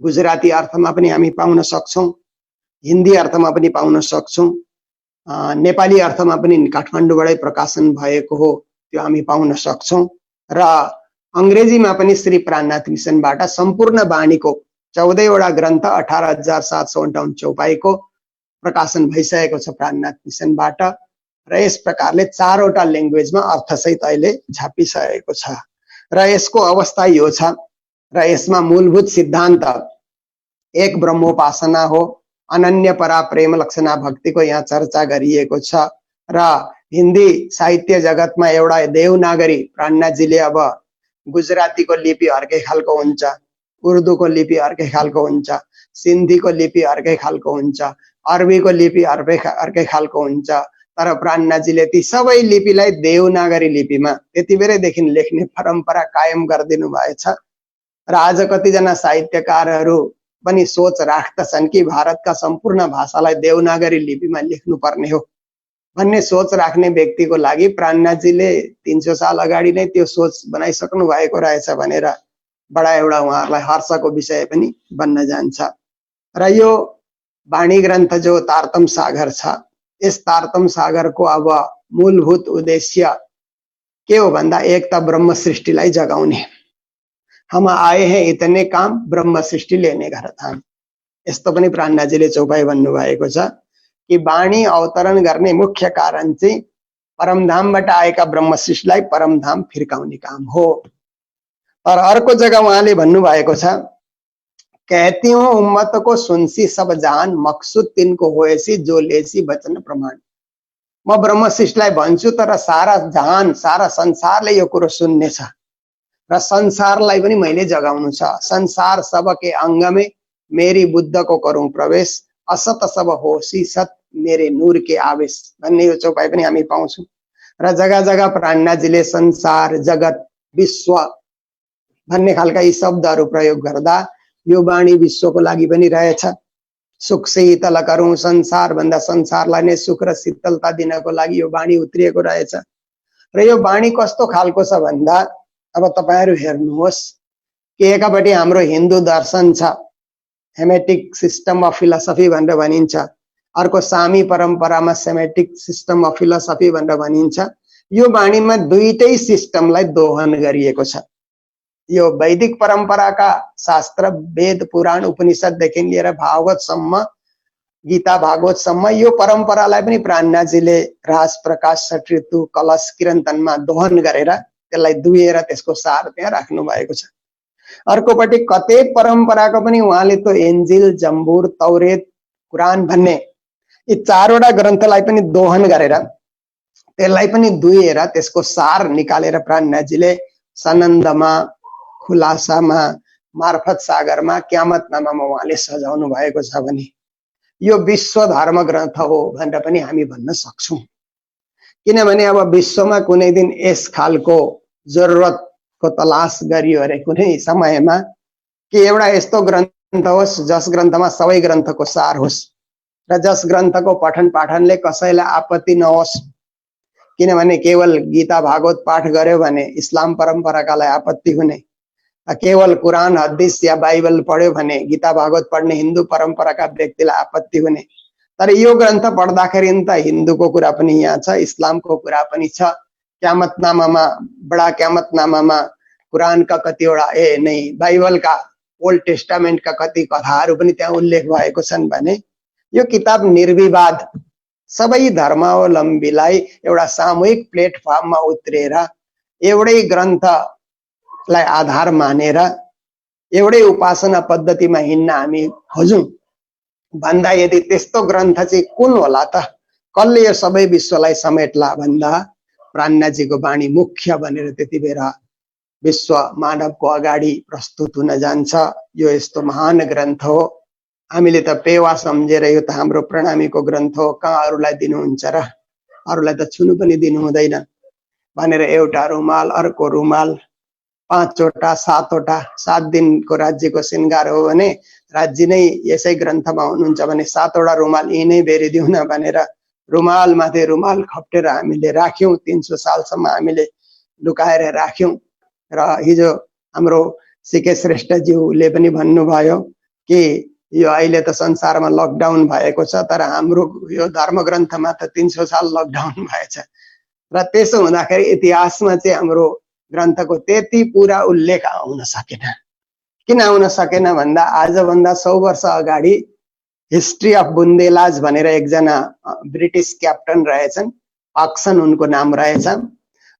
गुजराती अर्थमा पनि हामी पाउन सक्छौं, हिन्दी अर्थमा पनि पाउन सक्छौं, नेपाली अर्थमा पनि काठमाडौँबाटै प्रकाशन भएको हो त्यो हामी पाउन सक्छौं। र अंग्रेजीमा पनि श्री प्राणनाथ मिशनबाट सम्पूर्ण बाणीको 14 वटा ग्रन्थ 18,758 चौपाईको प्रकाशन भइसकेको छ प्राणनाथ मिशनबाट। र यस प्रकारले 4 वटा ल्याङ्ग्वेजमा अर्थसहित अहिले छापिसकेको छ। र यसको अवस्था यो छ। र यसमा मूलभूत सिद्धान्त एक ब्रह्मोपासना हो, अनन्य परा प्रेम लक्षणा भक्तिको यहाँ चर्चा गरिएको छ। र हिन्दी साहित्य जगतमा एउटा देवनागरी प्राणनाथजीले अब गुजरातीको लिपि अर्कै खालको हुन्छ, उर्दूको लिपि अर्कै खालको हुन्छ, सिन्धीको लिपि अर्कै खालको हुन्छ, अरबीको लिपि अर्कै खालको हुन्छ। तर प्राणनाथजीले ती सबै लिपिलाई देवनागरी लिपिमा त्यति बेरैदेखि लेख्ने परम्परा कायम गरिदिनु भएछ। र आज कतिजना साहित्यकारहरू पनि सोच राख्दछन् कि भारतका सम्पूर्ण भाषालाई देवनागरी लिपिमा लेख्नुपर्ने हो भन्ने सोच राख्ने व्यक्तिको लागि प्राणनाथजीले 300 साल अगाडि नै त्यो सोच बनाइसक्नु भएको रहेछ भनेर बडा एउटा उहाँहरूलाई हर्षको विषय पनि बन्न जान्छ। र यो वाणी ग्रन्थ जो तारतम सागर छ, यस तारतम सागरको अब मूलभूत उद्देश्य के हो भन्दा एक त ब्रह्म सृष्टिलाई जगाउने, हम आए हैं इतने काम ब्रह्म सृष्टि लेने घर धाम। यस्तो पनि प्राणनाथजीले चौपाई भन्नुभएको छ कि वाणी अवतरण गर्ने मुख्य कारण चाहिँ परमधामबाट आएका ब्रह्म सृष्टिलाई परमधाम फिर्काउने काम हो। तर अर्को जग्गा उहाँले भन्नुभएको छ, कहती हूँ उम्मत को सुनसी सब जान, मकसुद तिनको होएसी जो लेसी वचन प्रमाण। म ब्रह्म सृष्टिलाई भन्छु तर सारा जहान सारा संसारले यो कुरो सुन्ने छ र संसारलाई पनि मैले जगाउनु छ। संसार सबके अंग में मेरी बुद्ध को करूं प्रवेश, असत सब होसी सत मेरे नूर के आवेश भन्ने यो चौपाई पनि हामी पाउँछौं। र जग्गा जग्गा प्राणनाथजीले संसार, जगत, विश्व भन्ने खालका यी शब्दहरू प्रयोग गर्दा यो वाणी विश्वको लागि पनि रहेछ। सुख शीतल गरौं संसार भन्दा संसारलाई नै सुख र शीतलता दिनको लागि यो वाणी उत्रिएको रहेछ। र यो वाणी कस्तो खालको छ भन्दा अब तपाईहरु हेर्नुहोस् कि एकापट्टि हाम्रो हिन्दू दर्शन छ, हेमेटिक सिस्टम अफ फिलोसफी भनेर भनिन्छ, अर्को सामी परम्परामा सेमेटिक सिस्टम अफ फिलोसफी भनेर भनिन्छ। यो वाणीमा दुईटै सिस्टमलाई दोहन गरिएको छ। यो वैदिक परम्पराका शास्त्र वेद पुराण उपनिषददेखि लिएर भागवतसम्म, गीता भागवतसम्म यो परम्परालाई पनि प्राणनाथजीले राज प्रकाश सठ ऋतु कलश किरन्तनमा दोहन गरेर त्यसलाई दुहेर त्यसको सार त्यहाँ राख्नु भएको छ। अर्कोपट्टि कतै परम्पराको पनि उहाँले त इन्जिल, जम्बुर, तौरेत, कुरान भन्ने यी चारवटा ग्रन्थलाई पनि दोहन गरेर त्यसलाई पनि दुहेर त्यसको सार निकालेर प्राणनाथजीले सनन्दमा, खुलासामा, मार्फत सागरमा, क्यामतनामामा उहाँले सजाउनु भएको छ भने यो विश्व धर्म ग्रन्थ हो भनेर पनि हामी भन्न सक्छौं। किनभने अब विश्वमा कुनै दिन यस खालको जरुरतको तलास गरियो अरे कुनै समयमा कि एउटा यस्तो ग्रन्थ होस् जस ग्रन्थमा सबै ग्रन्थको सार होस् र जस ग्रन्थको पठन पाठनले कसैलाई आपत्ति नहोस्। किनभने केवल गीता भागवत पाठ गर्यो भने इस्लाम परम्पराकालाई आपत्ति हुने, केवल कुरान हदिस या बाइबल पढ्यो भने गीता भागवत पढ्ने हिन्दू परम्पराका व्यक्तिलाई आपत्ति हुने। तर यो ग्रन्थ पढ्दाखेरि त हिन्दूको कुरा पनि यहाँ छ, इस्लामको कुरा पनि छ। क्यामतनामामा, बडा क्यामतनामामा कुरानका कतिवटा बाइबलका ओल्ड टेस्टामेन्टका कति कथाहरू पनि त्यहाँ उल्लेख भएको छन् भने यो किताब निर्विवाद सबै धर्मावलम्बीलाई एउटा सामूहिक प्लेटफर्ममा उत्रेर एउटै ग्रन्थलाई आधार मानेर एउटै उपासना पद्धतिमा हिँड्न हामी खोजौं भन्दा यदि त्यस्तो ग्रन्थ चाहिँ कुन होला त, कसले यो सबै विश्वलाई समेट्ला भन्दा प्राणनाथजीको वाणी मुख्य बनेर त्यति बेला विश्व मानवको अगाडि प्रस्तुत हुन जान्छ। यो यस्तो महान ग्रन्थ हो। हामीले त पेवा सम्झेर यो त हाम्रो प्रणामीको ग्रन्थ हो, कहाँ अरूलाई दिनुहुन्छ र? अरूलाई त छुनु पनि दिनु हुँदैन भनेर एउटा रुमाल, अर्को रुमाल, 5 वटा 7 वटा, 7 दिनको राज्यको श्रृंगार हो भने राज्य नै यसै ग्रन्थमा हुनुहुन्छ भने 7 वटा रुमाल यी नै बेरिदिउँ न भनेर रुमाल माथि रुमाल खप्टेर हामीले राख्यौं। 300 सालसम्म हामीले लुकाएर राख्यौं। र हिजो हाम्रो सीके श्रेष्ठज्यूले पनि भन्नुभयो कि यो अहिले त संसारमा लकडाउन भएको छ, तर हाम्रो यो धर्मग्रन्थमा त 300 साल लकडाउन भएछ। र त्यसो हुँदाखेरि इतिहासमा चाहिँ हाम्रो ग्रन्थको त्यति पूरा उल्लेख आउन सकेन। किन आउन सकेन भन्दा आजभन्दा 100 वर्ष अगाडि हिस्ट्री अफ बुन्देलाज भनेर एकजना ब्रिटिश क्याप्टन रहेछन्, पाक्सन उनको नाम रहेछ।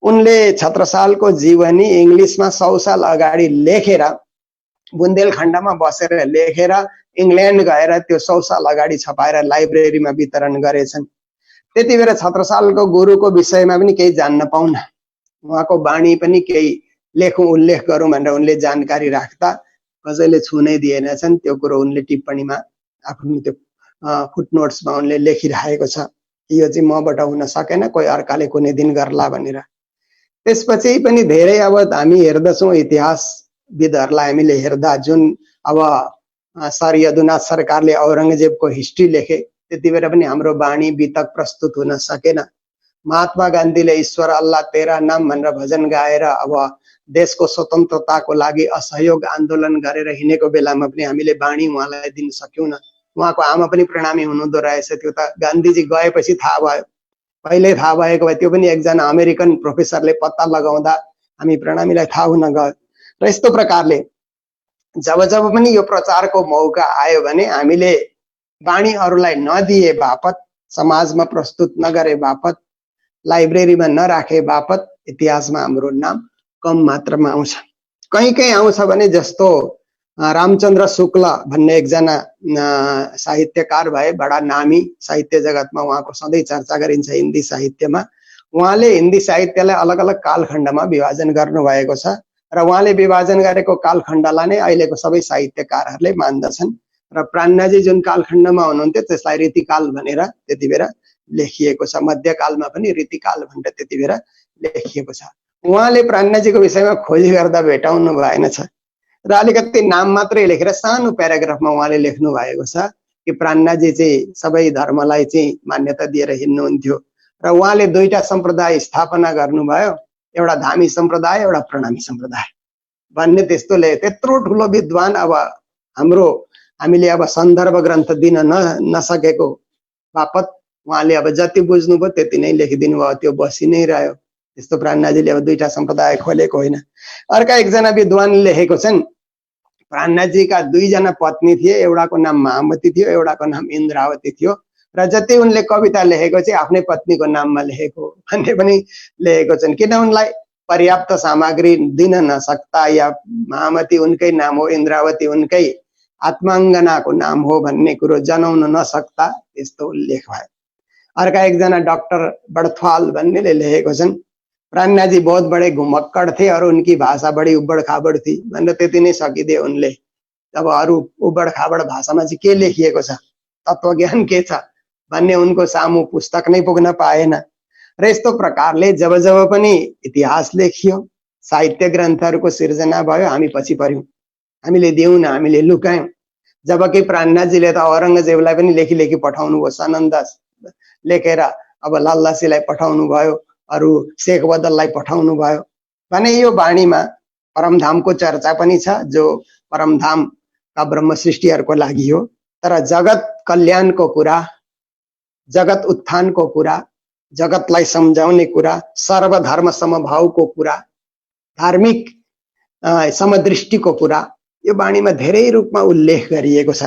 उनले छत्रसालको जीवनी इंग्लिशमा 100 साल अगाडि लेखेर बुन्देलखण्डमा बसेर लेखेर इंग्ल्यान्ड गएर त्यो 100 साल अगाडि छपाएर लाइब्रेरीमा वितरण गरेछन्। त्यतिबेर छत्रसालको गुरुको विषयमा पनि केही जान्न पाउन, उहाँको वाणी पनि केही लेखौं उल्लेख गरौं भनेर उनले जानकारी राख्दा कसैले छुनै दिएनछन्। त्यो कुरो उनले टिप्पणीमा आफ्नो त्यो फुटनोट्समा उनले लेखिरहेको छ। यो चाहिँ मबाट हुन सकेन, कोही अर्काले कुनै दिन गर्ला भनेर। त्यसपछि पनि धेरै अब हामी हेर्दछौं इतिहासविदहरुलाई हामीले हेर्दा जुन अब सर यदुनाथ सरकारले औरंगजेबको हिस्ट्री लेखे त्यतिबेर पनि हाम्रो वाणी वितक प्रस्तुत हुन सकेन। महात्मा गान्धीले ईश्वर अल्लाह तेरा नाम भनेर भजन गाएर अब देशको स्वतन्त्रताको लागि असहयोग आन्दोलन गरेर हिँडेको बेलामा पनि हामीले वाणी उहाँलाई दिन सक्यौं न। उहाँको आमा पनि प्रणामी हुनुहुँदो रहेछ, त्यो त गान्धीजी गएपछि थाहा भयो। पहिले थाहा भएको भए त्यो पनि एकजना अमेरिकन प्रोफेसरले पत्ता लगाउँदा हामी प्रणामीलाई थाहा हुन गयो। र यस्तो प्रकारले जब जब पनि यो प्रचारको मौका आयो भने हामीले वाणी अरूलाई नदिए बापत, समाजमा प्रस्तुत नगरे बापत, लाइब्रेरीमा नराखे बापत इतिहासमा हाम्रो नाम कम मात्रामा आउँछ। कहीं कहीं आउँछ भने जस्तो रामचन्द्र शुक्ल भन्ने एकजना साहित्यकार भए, बडा नामी साहित्य जगतमा उहाँको सधैँ चर्चा गरिन्छ हिन्दी साहित्यमा। उहाँले हिन्दी साहित्यलाई अलग अलग कालखण्डमा विभाजन गर्नुभएको छ र उहाँले विभाजन गरेको कालखण्डलाई नै अहिलेको सबै साहित्यकारहरूले मान्दछन्। र प्राणनाजी जुन कालखण्डमा हुनुहुन्थ्यो त्यसलाई रीतिकाल भनेर त्यतिबेर लेखिएको छ। मध्यकालमा पनि रीतिकाल भनेर त्यतिबेर लेखिएको छ। उहाँले प्राणनाजीको विषयमा खोजी गर्दा भेटाउनु भएन छ र अलिकति नाम मात्रै लेखेर सानो प्याराग्राफमा उहाँले लेख्नु भएको छ कि प्राणनाजी चाहिँ सबै धर्मलाई चाहिँ मान्यता दिएर हिँड्नुहुन्थ्यो र उहाँले दुईटा सम्प्रदाय स्थापना गर्नुभयो, एउटा धामी सम्प्रदाय, एउटा प्रणामी सम्प्रदाय भन्ने। त्यस्तोले त्यत्रो ठुलो विद्वान अब हामीले अब सन्दर्भ ग्रन्थ दिन नसकेको बापत उहाँले अब जति बुझ्नुभयो त्यति नै लेखिदिनु भयो, त्यो बसि नै रह्यो। त्यस्तो प्राणनाजीले अब दुईटा सम्प्रदाय खोलेको होइन। अर्का एकजना विद्वान लेखेको छन् प्राणनाजीका 2 जना पत्नी थिए, एउटाको नाम महामती थियो, एउटाको नाम इन्द्रावती थियो र जति उनले कविता लेखेको चाहिँ आफ्नै पत्नीको नाममा लेखेको भन्ने पनि लेखेको छन्। किन उनलाई पर्याप्त सामग्री दिन नसक्दा या महामती उनकै नाम हो, इन्द्रावती उनकै आत्माङ्गनाको नाम हो भन्ने कुरो जनाउन नसक्दा यस्तो उल्लेख भयो। अर्का एकजना डाक्टर बडथवाल भन्नेले लेखेको छन् प्राणनाजी बहुत बड़े घुमक्कड़ थे और उनकी भाषा बड़ी उबड़ खाबड़ थी भनेर त्यति नै सकिदिए उनले। अब अरू उबड़ खाबड़ भाषामा चाहिँ के लेखिएको छ, तत्त्वज्ञान के छ भन्ने उनको सामु पुस्तक नै पुग्न पाएन। र यस्तो प्रकारले जब जब पनि इतिहास लेखियो, साहित्य ग्रन्थहरूको सिर्जना भयो, हामी पछि पर्यौं, हामीले दिउँ न, हामीले लुकायौं। जबकि प्राणनाजीले त औरंगजेबलाई पनि लेखी लेखी पठाउनु भयो, सनन्द लेखेर अब लल्लासीलाई पठाउनु भयो, अरू शेख बदललाई पठाउनु भयो भने यो वाणीमा परमधामको चर्चा पनि छ, जो परमधामका ब्रह्म सृष्टिहरूको लागि हो। तर जगत कल्याणको कुरा, जगत उत्थानको कुरा, जगतलाई सम्झाउने कुरा, सर्वधर्म समभावको कुरा, धार्मिक समदृष्टिको कुरा यो वाणीमा धेरै रूपमा उल्लेख गरिएको छ।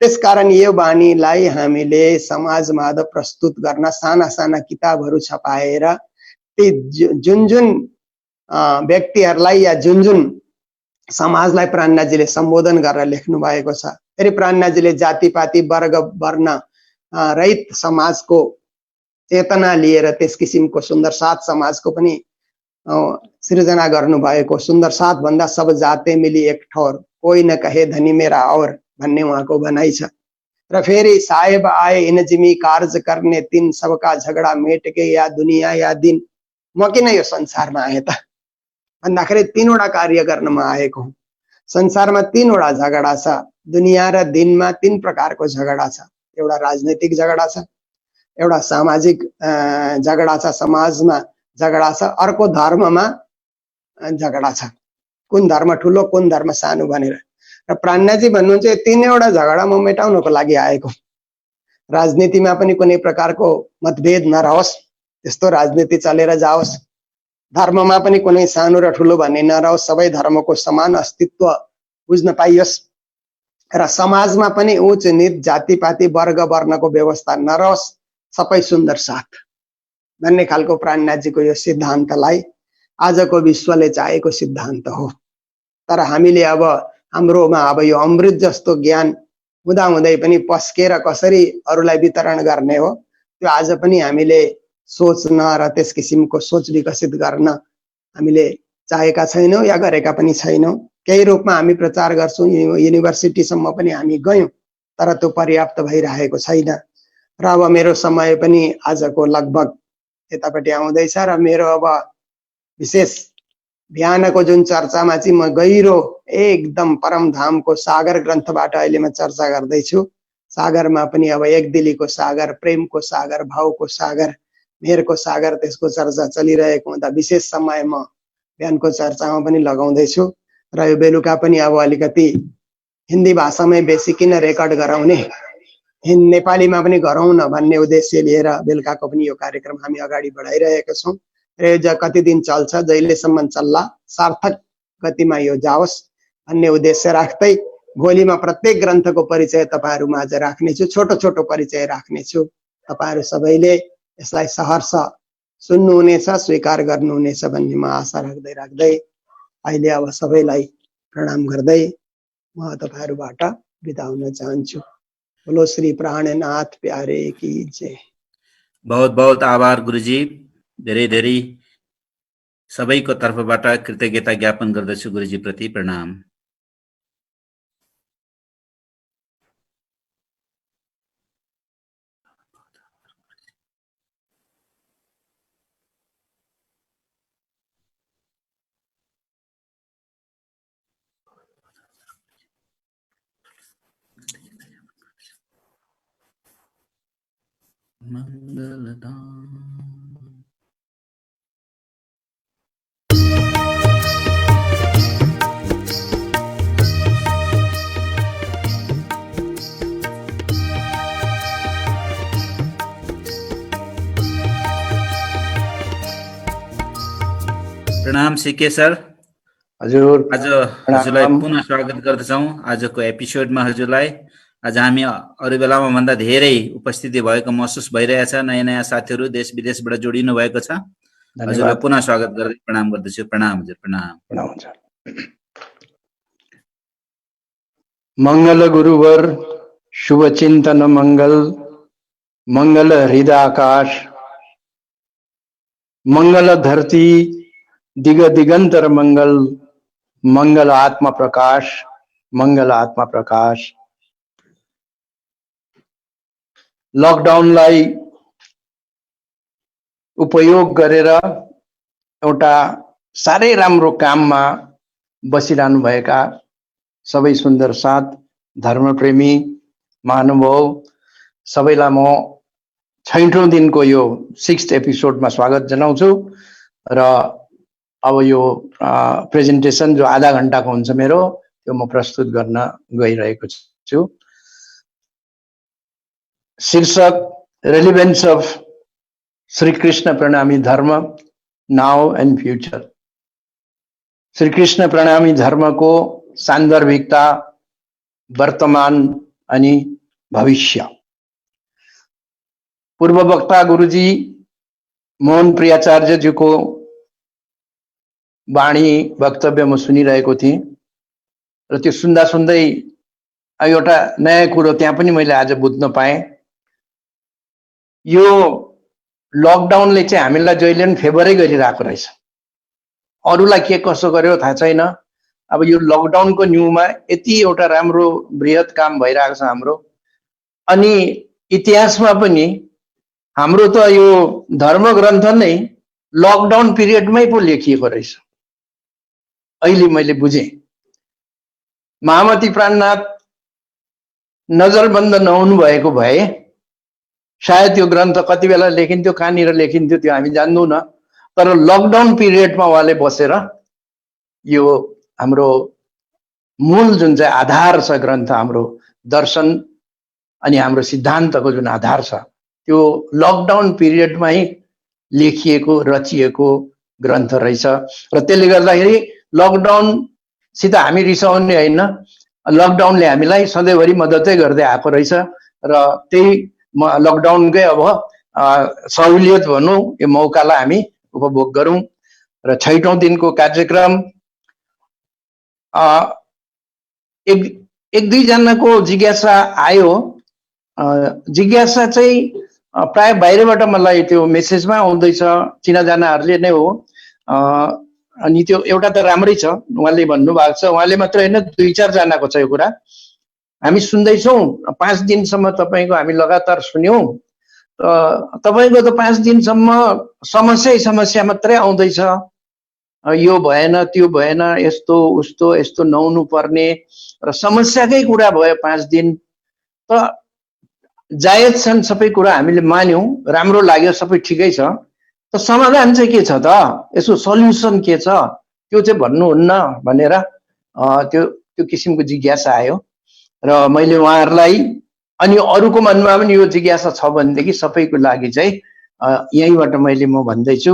त्यसकारण यो वाणीलाई हामीले समाजमा प्रस्तुत गर्न साना साना किताबहरू छपाएर ती जुन जुन व्यक्तिहरूलाई या जुन जुन समाजलाई प्राणनाजीले सम्बोधन गरेर लेख्नु भएको छ। फेरि प्राणनाजीले जातिपाती वर्ग वर्ण रहित समाजको चेतना लिएर त्यस किसिमको सुन्दर साथ समाजको पनि सृजना गर्नु भएको। सुन्दर साथ भन्दा सब जाते मिली एक ठौर, कोही न कहे धनी मेरा और भन्ने उहाँको भनाइ छ। र फेरि साहेब आए इन जिमी कार्ज गर्ने दिन, सबका झगडा मेट के या दुनिया या दिन। म किन यो संसारमा आए त भन्दाखेरि 3 वटा कार्य गर्न म आएको हुँ। संसारमा 3 वटा झगडा छ, दुनिया र दिनमा 3 प्रकारको झगडा छ। एउटा राजनीतिक झगडा छ, एउटा सामाजिक झगडा छ, समाजमा झगडा छ, अर्को धर्ममा झगडा छ, कुन धर्म ठुलो कुन धर्म सानो भनेर। र प्राज्ञजी भन्नुहुन्छ यो 3 वटा झगडा म मेटाउनको लागि आएको। राजनीतिमा पनि कुनै प्रकारको मतभेद नरहोस्, त्यस्तो राजनीति चलेर जाओस्। धर्ममा पनि कुनै सानो र ठुलो भन्ने नरहोस्, सबै धर्मको समान अस्तित्व बुझ्न पाइयोस्। र समाजमा पनि उच्च नीच जातिपाती वर्ग वर्णको व्यवस्था नरहोस्, सबै सुन्दर साथ भन्ने खालको प्राणनाथजीको यो सिद्धान्तलाई आजको विश्वले चाहेको सिद्धान्त हो। तर हामीले अब हाम्रोमा अब यो अमृत जस्तो ज्ञान हुँदाहुँदै पनि पस्केर कसरी अरूलाई वितरण गर्ने हो, त्यो आज पनि हामीले सोच्न र त्यस किसिमको सोच विकसित गर्न हामीले चाहेका छैनौँ या गरेका पनि छैनौँ। केही रूपमा हामी प्रचार गर्छौँ, युनिभर्सिटीसम्म पनि हामी गयौँ, तर त्यो पर्याप्त भइरहेको छैन। र अब मेरो समय पनि आजको लगभग यतापट्टि आउँदैछ र मेरो अब विशेष बिहानको जुन चर्चामा चाहिँ म गहिरो एकदम परमधामको सागर ग्रन्थबाट अहिले म चर्चा गर्दैछु। सागरमा पनि अब एक दिलीको सागर, प्रेमको सागर, भावको सागर, मेहरको सागर, त्यसको चर्चा चलिरहेको हुँदा विशेष समय म बिहानको चर्चामा पनि लगाउँदैछु। र यो बेलुका पनि अब अलिकति हिन्दी भाषामै बेसी किन रेकर्ड गराउने, नेपालीमा पनि गरौँ न भन्ने उद्देश्य लिएर बेलुकाको पनि यो कार्यक्रम हामी अगाडि बढाइरहेका छौँ। र यो कति दिन चल्छ, जहिलेसम्म चल्ला सार्थक गतिमा यो जाओस् भन्ने उद्देश्य राख्दै भोलिमा प्रत्येक ग्रन्थको परिचय तपाईहरु माझ राख्नेछु, छोटो छोटो परिचय राख्नेछु। तपाईहरु सबैले यसलाई सहर्ष सुन्नुहुनेछ, स्वीकार गर्नुहुनेछ भन्ने म आशा राख्दै अहिले अब सबैलाई प्रणाम गर्दै म तपाईहरुबाट बिदा हुन चाहन्छु। बोलो श्री प्राणनाथ प्यारे की जय। बहुत बहुत आभार गुरुजी, धेरै धेरै सबैको तर्फबाट कृतज्ञता ज्ञापन गर्दछु गुरुजी प्रति। प्रणाम। प्रणाम सिके सर। हजुर, आज हजुरलाई पुनः स्वागत गर्दछौं आजको एपिसोडमा। हजुरलाई आज हामी अरु बेलामा भन्दा धेरै उपस्थिति भएको महसुस भइरहेछ। नयाँ नयाँ साथीहरु देश विदेशबाट जोडिनु भएको छ। हजुरलाई पुनः स्वागत गर्दै प्रणाम गर्दछु। प्रणाम हजुर, प्रणाम। मंगल गुरुवर, शुभ चिंतन मंगल, मंगल हृदय आकाश, मंगल धरती दिग दिगंतर मंगल, मंगल आत्मा प्रकाश, मंगल आत्मा प्रकाश। लकडाउनलाई उपयोग गरेर एउटा साह्रै राम्रो काममा बसिरहनु भएका सबै सुन्दर साथ धर्मप्रेमी महानुभाव सबैलाई म 6औं दिनको यो 6th एपिसोडमा स्वागत जनाउँछु। र अब यो प्रेजेन्टेसन जो आधा घण्टाको हुन्छ मेरो, त्यो म प्रस्तुत गर्न गइरहेको छु। शीर्षक relevance of Shri Krishna Pranami Dharma now and future. Shri Krishna Pranami धर्मको सान्दर्भिकता वर्तमान अनि भविष्य। पूर्व वक्ता गुरुजी मोहन प्रियाचार्यज्यूको वाणी वक्तव्य म सुनिरहेको थिएँ र त्यो सुन्दा सुन्दै एउटा नयाँ कुरो त्यहाँ पनि मैले आज बुझ्न पाएँ। यो लकडाउनले चाहिँ हामीलाई जहिले पनि फेभरै गरिरहेको रहेछ। अरूलाई के कसो गर्यो थाहा छैन। अब यो लकडाउनको न्युमा यति एउटा राम्रो बृहत काम भइरहेको छ हाम्रो। अनि इतिहासमा पनि हाम्रो त यो धर्म ग्रन्थ नै लकडाउन पिरियडमै पो लेखिएको रहेछ। अहिले मैले बुझेँ महामती प्राणनाथ नजरबन्द नहुनु भएको भए सायद यो ग्रन्थ कति बेला लेखिन्थ्यो, कहाँनिर लेखिन्थ्यो त्यो हामी जान्दैनौँ, तर लकडाउन पिरियडमा उहाँले बसेर यो हाम्रो मूल जुन चाहिँ आधार छ ग्रन्थ, हाम्रो दर्शन अनि हाम्रो सिद्धान्तको जुन आधार छ त्यो लकडाउन पिरियडमै लेखिएको रचिएको ग्रन्थ रहेछ। र त्यसले गर्दाखेरि लकडाउनसित हामी रिसाउने होइन, लकडाउनले हामीलाई सधैँभरि मद्दतै गर्दै आएको रहेछ र त्यही लकडाउनकै अब सहुलियत भनौँ, यो मौकालाई हामी उपभोग गरौँ। र 6औं दिनको कार्यक्रम एक दुईजनाको जिज्ञासा आयो। जिज्ञासा चाहिँ प्राय बाहिरबाट मलाई त्यो मेसेजमा आउँदैछ, चिनाजानाहरूले नै हो। अनि त्यो एउटा त राम्रै छ, उहाँले भन्नुभएको छ, उहाँले मात्र होइन 2-4 जनाको छ यो कुरा। हामी सुन्दैछौँ 5 दिनसम्म तपाईँको हामी लगातार सुन्यौँ। तपाईँको त 5 दिनसम्म समस्या मात्रै आउँदैछ, यो भएन त्यो भएन, यस्तो उस्तो यस्तो नहुनु पर्ने र समस्याकै कुरा भयो 5 दिन। त जायज छन् सबै कुरा, हामीले मान्यौँ, राम्रो लाग्यो, सबै ठिकै छ। त समाधान चाहिँ के छ त, यसो सल्युसन के छ त्यो चाहिँ भन्नुहुन्न भनेर त्यो किसिमको जिज्ञासा आयो। र मैले उहाँहरूलाई अनि अरूको मनमा पनि यो जिज्ञासा छ भनेदेखि सबैको लागि चाहिँ यहीँबाट मैले म भन्दैछु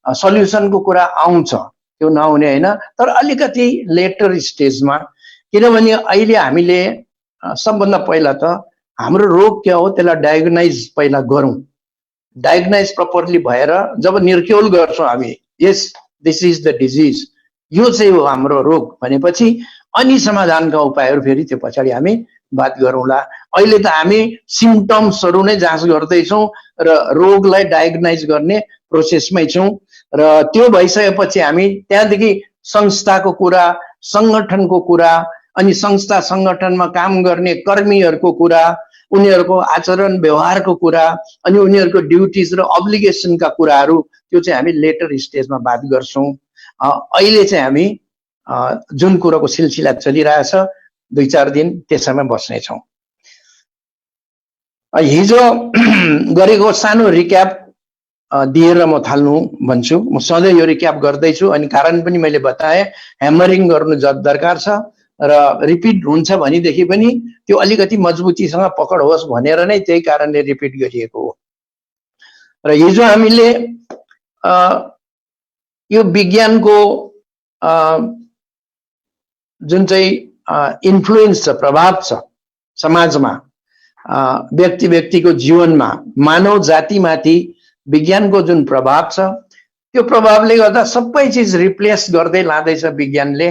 सल्युसनको कुरा आउँछ, त्यो नआउने होइन, तर अलिकति लेटर स्टेजमा। किनभने अहिले हामीले सबभन्दा पहिला त हाम्रो रोग क्या हो त्यसलाई डायग्नाइज पहिला गरौँ। डायग्नाइज प्रपरली भएर जब निर्क्योल गर्छौँ हामी, यस दिस इज द डिजिज, यो चाहिँ हो हाम्रो रोग भनेपछि अनि समाधानका उपायहरू फेरि त्यो पछाडि हामी बात गरौँला। अहिले त हामी सिम्पटम्सहरू नै जाँच गर्दैछौँ र रोगलाई डायग्नाइज गर्ने प्रोसेसमै छौँ। र त्यो भइसकेपछि हामी त्यहाँदेखि संस्थाको कुरा, सङ्गठनको कुरा, अनि संस्था सङ्गठनमा काम गर्ने कर्मीहरूको कुरा, उनीहरूको आचरण व्यवहारको कुरा, अनि उनीहरूको ड्युटिज र अब्लिगेसनका कुराहरू, त्यो चाहिँ हामी लेटर स्टेजमा बात गर्छौँ। अहिले चाहिँ हामी जुन कुरोको सिलसिला चलिरहेछ 2-4 दिन त्यसैमा बस्नेछौँ। हिजो गरेको सानो रिक्याप दिएर म थाल्नु भन्छु। म सधैँ यो रिक्याप गर्दैछु अनि कारण पनि मैले बताएँ, ह्यामरिङ गर्नु दरकार छ र रिपिट हुन्छ भनेदेखि पनि त्यो अलिकति मजबुतीसँग पकड होस् भनेर नै त्यही कारणले रिपिट गरिएको हो। र हिजो हामीले यो विज्ञानको जुन चाहिँ इन्फ्लुएन्स छ, प्रभाव छ समाजमा, व्यक्ति व्यक्तिको जीवनमा, मानव जातिमाथि विज्ञानको जुन प्रभाव छ त्यो प्रभावले गर्दा सबै चिज रिप्लेस गर्दै लाँदैछ विज्ञानले।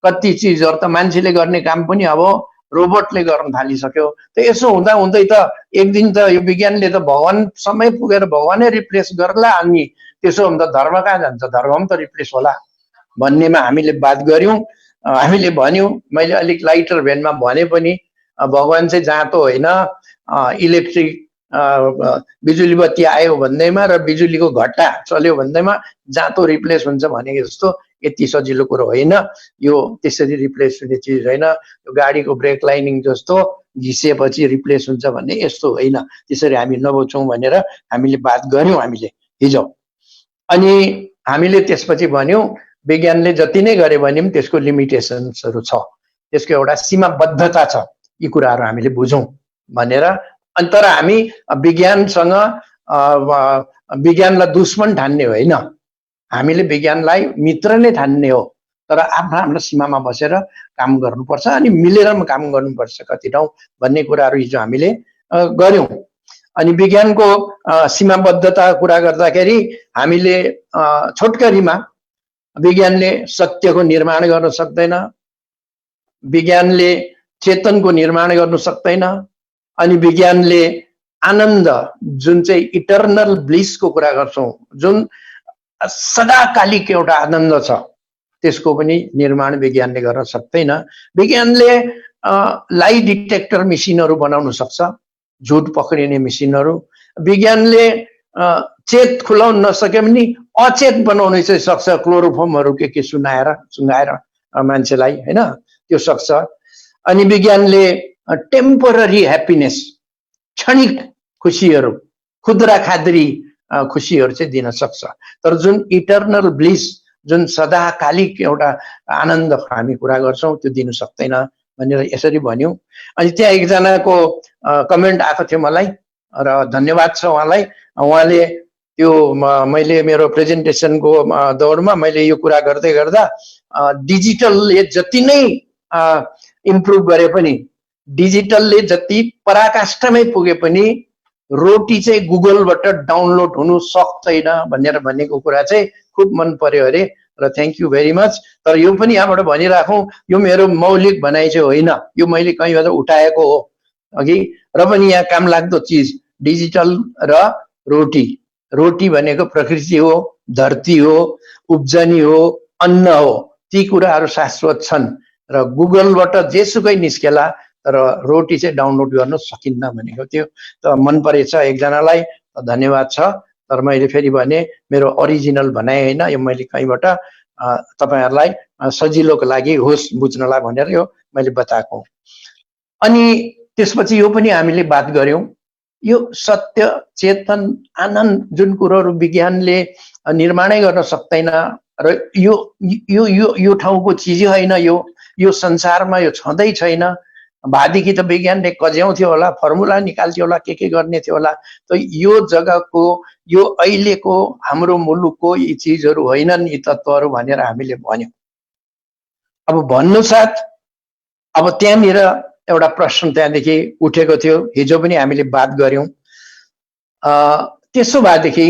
कति चिजहरू त मान्छेले गर्ने काम पनि अब रोबोटले गर्न थालिसक्यो। त यसो हुँदा हुँदै त एक दिन त यो विज्ञानले त भगवानसम्मै पुगेर भगवानै रिप्लेस गर्ला, अनि त्यसो हो भने त धर्म कहाँ जान्छ, धर्म पनि त रिप्लेस होला भन्नेमा हामीले बात गऱ्यौँ। हामीले भन्यौँ, मैले अलिक लाइटर भेनमा भने पनि भगवान चाहिँ जाँतो होइन, इलेक्ट्रिक बिजुली बत्ती आयो भन्दैमा र बिजुलीको घट्टा चल्यो भन्दैमा जाँतो रिप्लेस हुन्छ भनेको जस्तो यति सजिलो कुरो होइन। यो त्यसरी रिप्लेस हुने चिज होइन। यो गाडीको ब्रेक लाइनिङ जस्तो घिसिएपछि रिप्लेस हुन्छ भन्ने यस्तो होइन, त्यसरी हामी नबुझौँ भनेर हामीले बात गऱ्यौँ हामीले हिजो। अनि हामीले त्यसपछि भन्यौँ विज्ञानले जति नै गरे भने पनि त्यसको लिमिटेसन्सहरू छ, त्यसको एउटा सीमाबद्धता छ, यी कुराहरू हामीले बुझौँ भनेर। अनि तर हामी विज्ञानसँग विज्ञानलाई दुश्मन ठान्ने होइन, हामीले विज्ञानलाई मित्र नै ठान्ने हो, तर आफ्नो आफ्नो सीमामा बसेर काम गर्नुपर्छ अनि मिलेर काम गर्नुपर्छ कति ठाउँ भन्ने कुराहरू हिजो हामीले गऱ्यौँ। अनि विज्ञानको सीमाबद्धता कुरा गर्दाखेरि हामीले छोटकरीमा विज्ञानले सत्यको निर्माण गर्न सक्दैन, विज्ञानले चेतनको निर्माण गर्न सक्दैन, अनि विज्ञानले आनन्द जुन चाहिँ इटर्नल ब्लिसको कुरा गर्छौँ, जुन सदाकालिक एउटा आनन्द छ, त्यसको पनि निर्माण विज्ञानले गर्न सक्दैन। विज्ञानले लाई डिटेक्टर मेसिनहरू बनाउन सक्छ, झुट पक्रिने मेसिनहरू, विज्ञानले चेत खुलाउन नसके पनि अचेत बनाउन चाहिँ सक्छ, क्लोरोफर्महरू के सुँगाएर मान्छेलाई, हैन, त्यो सक्छ। अनि विज्ञानले टेम्पोररी ह्याप्पिनेस, क्षणिक खुसीहरू, खुद्रा खाद्री खुसीहरू चाहिँ दिन सक्छ, तर जुन इटर्नल ब्लिस, जुन सदाकालिक एउटा आनन्द हामी कुरा गर्छौं त्यो दिन सक्दैन भनेर यसरी भन्यौं। अनि त्यहाँ एकजनाको कमेन्ट आएको थियो मलाई र धन्यवाद छ उहाँलाई। उहाँले त्यो मैले मेरो प्रेजेन्टेसनको दौरमा मैले यो कुरा गर्दै गर्दा डिजिटलले जति नै इम्प्रुभ गरे पनि, डिजिटलले जति पराकाष्ठमै पुगे पनि रोटी चाहिँ गुगलबाट डाउनलोड हुनु सक्दैन भनेर भनेको कुरा चाहिँ खुब मन पर्यो अरे र थ्यांक यू भेरी मच। तर यो पनि यहाँबाट भनिराखौं, यो मेरो मौलिक भनाइ चाहिँ होइन, यो मैले कहीँबाट उठाएको हो अघि, र पनि यहाँ काम लाग्दो चिज डिजिटल र रोटी। रोटी भनेको प्रकृति हो, धरती हो, उब्जनी हो, अन्न हो, ती कुराहरू शाश्वत छन् र गुगलबाट जेसुकै निस्केला, तर रोटी चाहिँ डाउनलोड गर्न सकिन्न भनेको थियो। त मन परेछ एकजनालाई, धन्यवाद छ। तर मैले फेरि भने मेरो ओरिजिनल भनाइ होइन, यो मैले कहीँबाट तपाईहरुलाई सजिलोको लागि होस् बुझ्नलाई भनेर यो मैले बताएको। अनि त्यसपछि यो पनि हामीले बात गर्यौं, यो सत्य चेतन आनन्द जुन कुरोहरू विज्ञानले निर्माणै गर्न सक्दैन र यो ठाउँको चिज होइन, यो संसारमा यो छँदै छैन। भादेखि त विज्ञानले कज्याउँथ्यो होला, फर्मुला निकाल्थ्यो होला, के गर्ने थियो होला। त यो जग्गाको, यो अहिलेको हाम्रो मुलुकको यी चिजहरू होइनन् यी तत्त्वहरू भनेर हामीले भन्यौं। अब भन्नुसाथ अब त्यहाँनिर एउटा प्रश्न त्यहाँदेखि उठेको थियो, हिजो पनि हामीले बात गर्यौं। त्यसो भएदेखि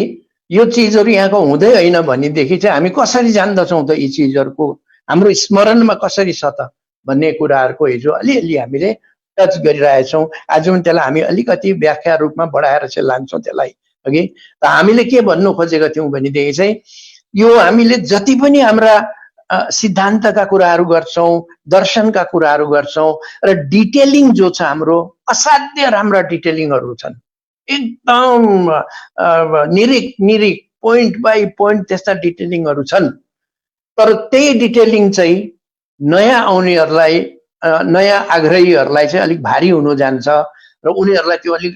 यो चिजहरू यहाँको हुँदै होइन भनेदेखि चाहिँ हामी कसरी जान्दछौं त यी चिजहरूको हाम्रो स्मरणमा कसरी छ त भन्ने कुराहरूको हिजो अलिअलि हामीले टच गरिरहेछौँ। आज पनि त्यसलाई हामी अलिकति व्याख्या रूपमा बढाएर चाहिँ लान्छौँ त्यसलाई अघि। त हामीले के भन्नु खोजेका थियौँ भनेदेखि चाहिँ यो हामीले जति पनि हाम्रा सिद्धान्तका कुराहरू गर्छौँ, दर्शनका कुराहरू गर्छौँ र डिटेलिङ जो छ हाम्रो असाध्य राम्रा डिटेलिङहरू छन्, एकदम निरिक पोइन्ट बाई पोइन्ट त्यस्ता डिटेलिङहरू छन्। तर त्यही डिटेलिङ चाहिँ नयाँ आउनेहरूलाई, नयाँ आग्रहीहरूलाई चाहिँ अलिक भारी हुन जान्छ र उनीहरूलाई त्यो अलिक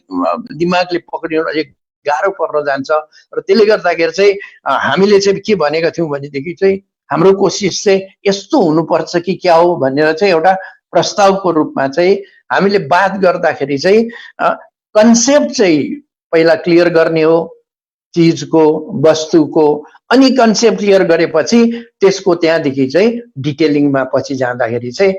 दिमागले पक्रिनु अलिक गाह्रो पर्न जान्छ। र त्यसले गर्दाखेरि चाहिँ हामीले चाहिँ के भनेका थियौँ भनेदेखि चाहिँ हाम्रो कोसिस चाहिँ यस्तो हुनुपर्छ कि क्या हो भनेर चाहिँ एउटा प्रस्तावको रूपमा चाहिँ हामीले बात गर्दाखेरि चाहिँ कन्सेप्ट चाहिँ पहिला क्लियर गर्ने हो चिजको, वस्तुको, अनि कन्सेप्ट क्लियर गरेपछि त्यसको त्यहाँदेखि चाहिँ डिटेलिङमा पछि जाँदाखेरि चाहिँ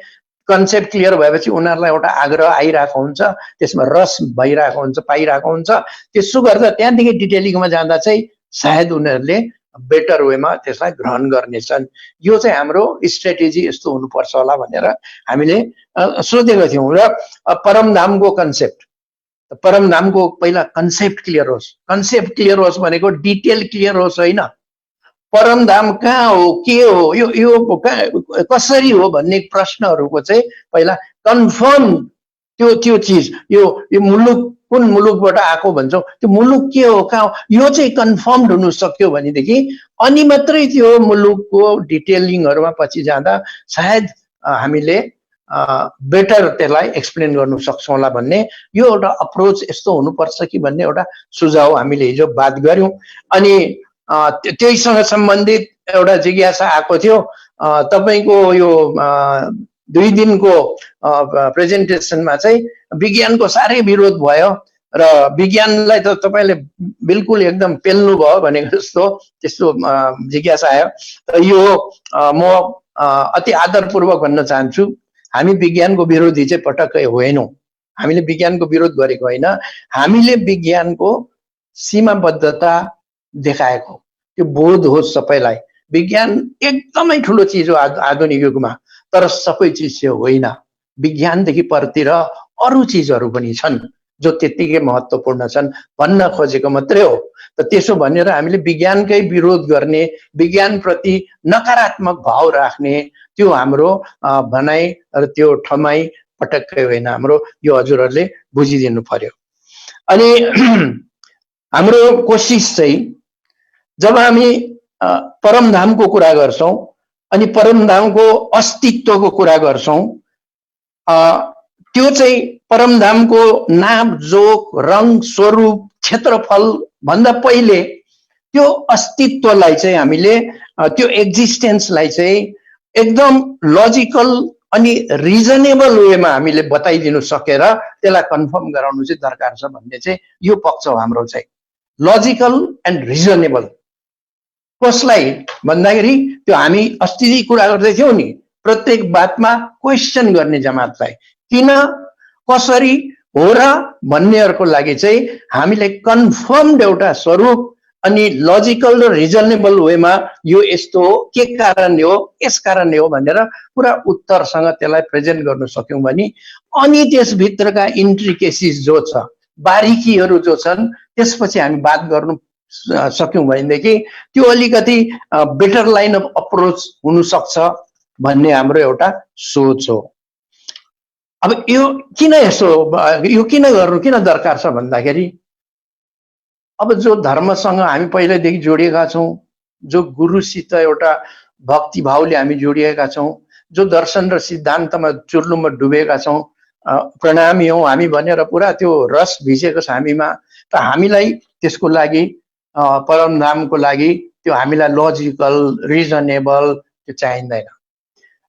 कन्सेप्ट क्लियर भएपछि उनीहरूलाई एउटा आग्रह आइरहेको हुन्छ, त्यसमा रस भइरहेको हुन्छ, पाइरहेको हुन्छ। त्यसो गर्दा त्यहाँदेखि डिटेलिङमा जाँदा चाहिँ सायद उनीहरूले बेटर वेमा त्यसलाई ग्रहण गर्नेछन्। यो चाहिँ हाम्रो स्ट्रेटेजी यस्तो हुनुपर्छ होला भनेर हामीले सोचेका थियौँ। र परमधामको कन्सेप्ट, परमधामको पहिला कन्सेप्ट क्लियर होस्। कन्सेप्ट क्लियर होस् भनेको डिटेल क्लियर होस् होइन, परमधाम कहाँ हो, के हो, यो कसरी हो भन्ने प्रश्नहरूको चाहिँ पहिला कन्फर्म त्यो चिज, यो मुलुक कुन मुलुकबाट आएको भन्छौँ, त्यो मुलुक के हो, कहाँ हो, यो चाहिँ कन्फर्म हुनु सक्यो भनेदेखि अनि मात्रै त्यो मुलुकको डिटेलिङहरूमा पछि जाँदा सायद हामीले बेटर त्यसलाई एक्सप्लेन गर्नु सक्छौँ होला भन्ने यो एउटा अप्रोच यस्तो हुनुपर्छ कि भन्ने एउटा सुझाव हामीले हिजो बात गर्यौं। अनि त्यहीसँग सम्बन्धित एउटा जिज्ञासा आएको थियो। तपाईको यो 2 दिनको प्रेजेन्टेसनमा चाहिँ विज्ञानको साह्रै विरोध भयो र विज्ञानलाई त तपाईले बिल्कुल एकदम पेल्नु भयो भनेको जस्तो त्यस्तो जिज्ञासा आयो। त यो म अति आदरपूर्वक भन्न चाहन्छु, हामी विज्ञानको विरोधी चाहिँ पटक्कै होइनौं। हामीले विज्ञानको विरोध गरेको होइन, हामीले विज्ञानको सीमाबद्धता देखाएको, त्यो बोध होस् सबैलाई। विज्ञान एकदमै ठुलो चिज हो आधुनिक युगमा, तर सबै चिज चाहिँ होइन। विज्ञानदेखि परतिर अरू चिजहरू पनि छन् जो त्यत्तिकै महत्त्वपूर्ण छन् भन्न खोजेको मात्रै हो। त त्यसो भनेर हामीले विज्ञानकै विरोध गर्ने, विज्ञान प्रति नकारात्मक भाव राख्ने त्यो हाम्रो भनाइ र त्यो ठमाई पटक्कै होइन। हाम्रो यो हजुरहरूले बुझिदिनु पर्यो। अनि हाम्रो कोसिस चाहिँ जब हामी परमधामको कुरा गर्छौं अनि परमधामको अस्तित्वको कुरा गर्छौं, त्यो चाहिँ परमधामको नाम, जोक, रङ, स्वरूप, क्षेत्रफल भन्दा पहिले त्यो अस्तित्वलाई चाहिँ हामीले, त्यो एक्जिस्टेन्सलाई चाहिँ एकदम लजिकल अनि रिजनेबल वेमा हामीले बताइदिनु सकेर त्यसलाई कन्फर्म गराउनु चाहिँ दरकार छ भन्ने चाहिँ यो पक्ष हो हाम्रो चाहिँ। लजिकल एन्ड रिजनेबल कसलाई भन्दाखेरि त्यो हामी अस्ति कुरा गर्दै थियौं नि, प्रत्येक बातमा क्वेसन गर्ने जमातलाई किन कसरी हो र भन्नेहरूको लागि चाहिँ हामीले कन्फर्मड एउटा स्वरूप अनि लजिकल र रिजनेबल वेमा यो यस्तो हो, के कारणले हो, यस कारणले हो भनेर पुरा उत्तरसँग त्यसलाई प्रेजेन्ट गर्न सक्यौं भने अनि त्यसभित्रका इन्ट्रिकेसिस जो छ, बारीकीहरू जो छन्, त्यसपछि हामी बात गर्नु सक्यौं भनेदेखि त्यो अलिकति बेटर लाइन अफ अप्रोच हुन सक्छ भन्ने हाम्रो एउटा सोच हो। अब यो किन यसो, यो किन गर्नु किन दरकार छ भन्दाखेरि अब जो धर्मसँग हामी पहिलेदेखि जोडिएका छौं, जो गुरुसित एउटा भक्ति भावले हामी जोडिएका छौं, जो दर्शन र सिद्धान्तमा चुर्लुममा डुबेका छौं, प्रणामी हौं हामी भनेर पुरा त्यो रस भिजेको छ हामीमा, त हामीलाई त्यसको लागि परमधामको लागि त्यो हामीलाई लजिकल रिजनेबल त्यो चाहिँदैन।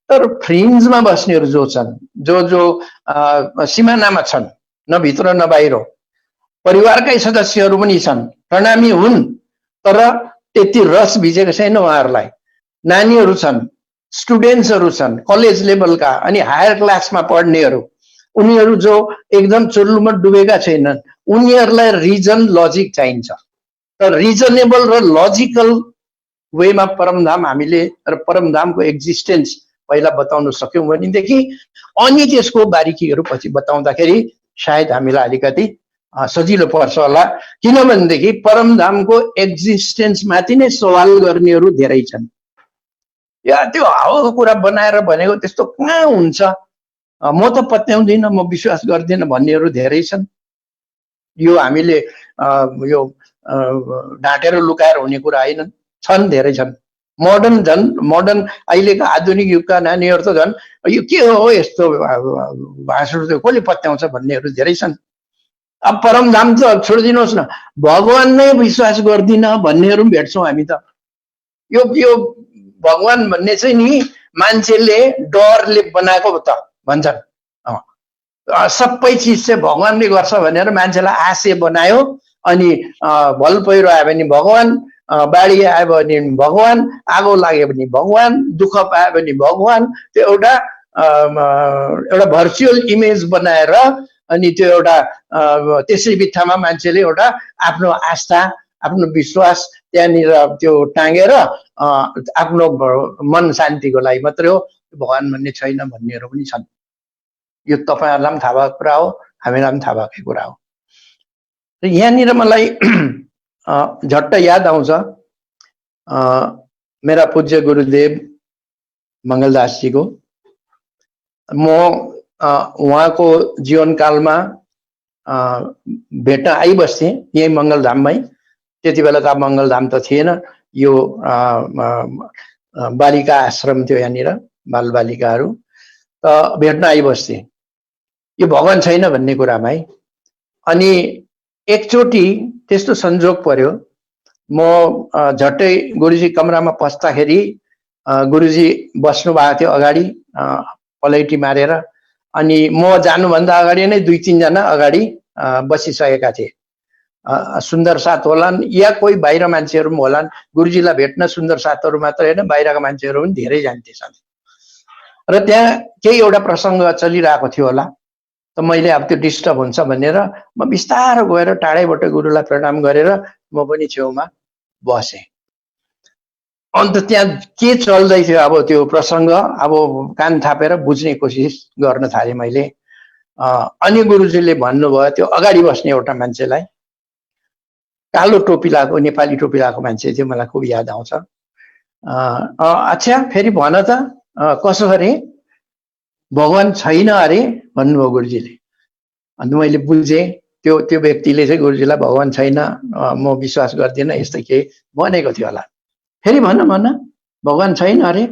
तर फ्रिन्जमा बस्नेहरू जो छन्, जो सिमानामा छन्, न भित्र न बाहिर, परिवारकै सदस्यहरू पनि छन्, प्रणामी हुन् तर त्यति रस भिजेको छैन उहाँहरूलाई, नानीहरू छन्, स्टुडेन्ट्सहरू छन् कलेज लेभलका अनि हायर क्लासमा पढ्नेहरू, उनीहरू जो एकदम चुर्लुमा डुबेका छैनन्, उनीहरूलाई रिजन लजिक चाहिन्छ। तर रिजनेबल र लजिकल वेमा परमधाम हामीले र परमधामको एक्जिस्टेन्स पहिला बताउन सक्यौं भनेदेखि अनि त्यसको बारीकीहरू पछि बताउँदाखेरि सायद हामीलाई अलिकति सजिलो पर्छ होला। किनभनेदेखि परमधामको एक्जिस्टेन्स माथि नै सवाल गर्नेहरू धेरै छन्। या त्यो हावाको कुरा बनाएर भनेको त्यस्तो कहाँ हुन्छ, म त पत्याउँदिन, म विश्वास गर्दिन भन्नेहरू धेरै छन्। यो हामीले यो ढाँटेर लुकाएर हुने कुरा होइन, छन्, धेरै छन्। मोडर्न झन् मोडर्न अहिलेका आधुनिक युगका नानीहरू त झन् यो के हो यस्तो भाषण कसले पत्याउँछ भन्नेहरू धेरै छन्। अब परमधाम त छोडिदिनुहोस् न, भगवान नै विश्वास गर्दिन भन्नेहरू पनि भेट्छौँ हामी त। यो भगवान भन्ने चाहिँ नि मान्छेले डरले बनाएको त भन्छन्। सबै चिज चाहिँ भगवानले गर्छ भनेर मान्छेलाई आशय बनायो, अनि भल पहिरो आयो भने भगवान, बाढी आयो भने भगवान, आगो लाग्यो भने भगवान, दुःख पायो भने भगवान, त्यो एउटा भर्चुअल इमेज बनाएर अनि त्यो एउटा त्यसै बित्थामा मान्छेले एउटा आफ्नो आस्था, आफ्नो विश्वास त्यहाँनिर त्यो टाँगेर आफ्नो मन शान्तिको लागि मात्रै हो, भगवान भन्ने छैन भन्नेहरू पनि छन्। यो तपाईहरुलाई पनि थाहा भएको कुरा हो, हामीलाई पनि थाहा भएको कुरा हो। र यहाँनिर मलाई झट्ट याद आउँछ मेरा पूज्य गुरुदेव मङ्गलदासजीको। म उहाँको जीवनकालमा भेट्न आइबस्थे यही मङ्गलधाममै। त्यति बेला त मङ्गलधाम त थिएन, यो बालिका आश्रम थियो यहाँनिर, बालबालिकाहरू त भेट्न आइबस्थे यो भगवान छैन भन्ने कुरामा है। अनि एकचोटि त्यस्तो संजोग पर्यो, म झट्टै गुरुजी कमरामा पस्दाखेरि गुरुजी बस्नु भएको थियो अगाडि पलैटी मारेर, अनि म जानुभन्दा अगाडि नै 2-3 जना अगाडि बसिसकेका थिए। सुन्दर साथ होलान् या कोही बाहिर मान्छेहरू पनि होलान्। गुरुजीलाई भेट्न सुन्दर साथहरू मात्र होइन, बाहिरका मान्छेहरू पनि धेरै जान्थे सधैँ। र त्यहाँ केही एउटा प्रसङ्ग चलिरहेको थियो होला, त मैले अब त्यो डिस्टर्ब हुन्छ भनेर म बिस्तारो गएर टाढैबाट गुरुलाई प्रणाम गरेर म पनि छेउमा बसेँ। अन्त त्यहाँ के चल्दै थियो अब त्यो प्रसङ्ग, अब कान थापेर बुझ्ने कोसिस गर्न थालेँ मैले। अनि गुरुजीले भन्नुभयो त्यो अगाडि बस्ने एउटा मान्छेलाई, कालो टोपी लगाएको, नेपाली टोपी लगाएको मान्छे थियो, मलाई खुब याद आउँछ। अच्छा फेरि भन त कसो अरे, भगवान छैन अरे भन्नुभयो गुरुजीले। अन्त मैले बुझेँ त्यो व्यक्तिले चाहिँ गुरुजीलाई भगवान छैन, म विश्वास गर्दिनँ यस्तो केही भनेको थियो होला। फेरि भन भगवान छैन अरे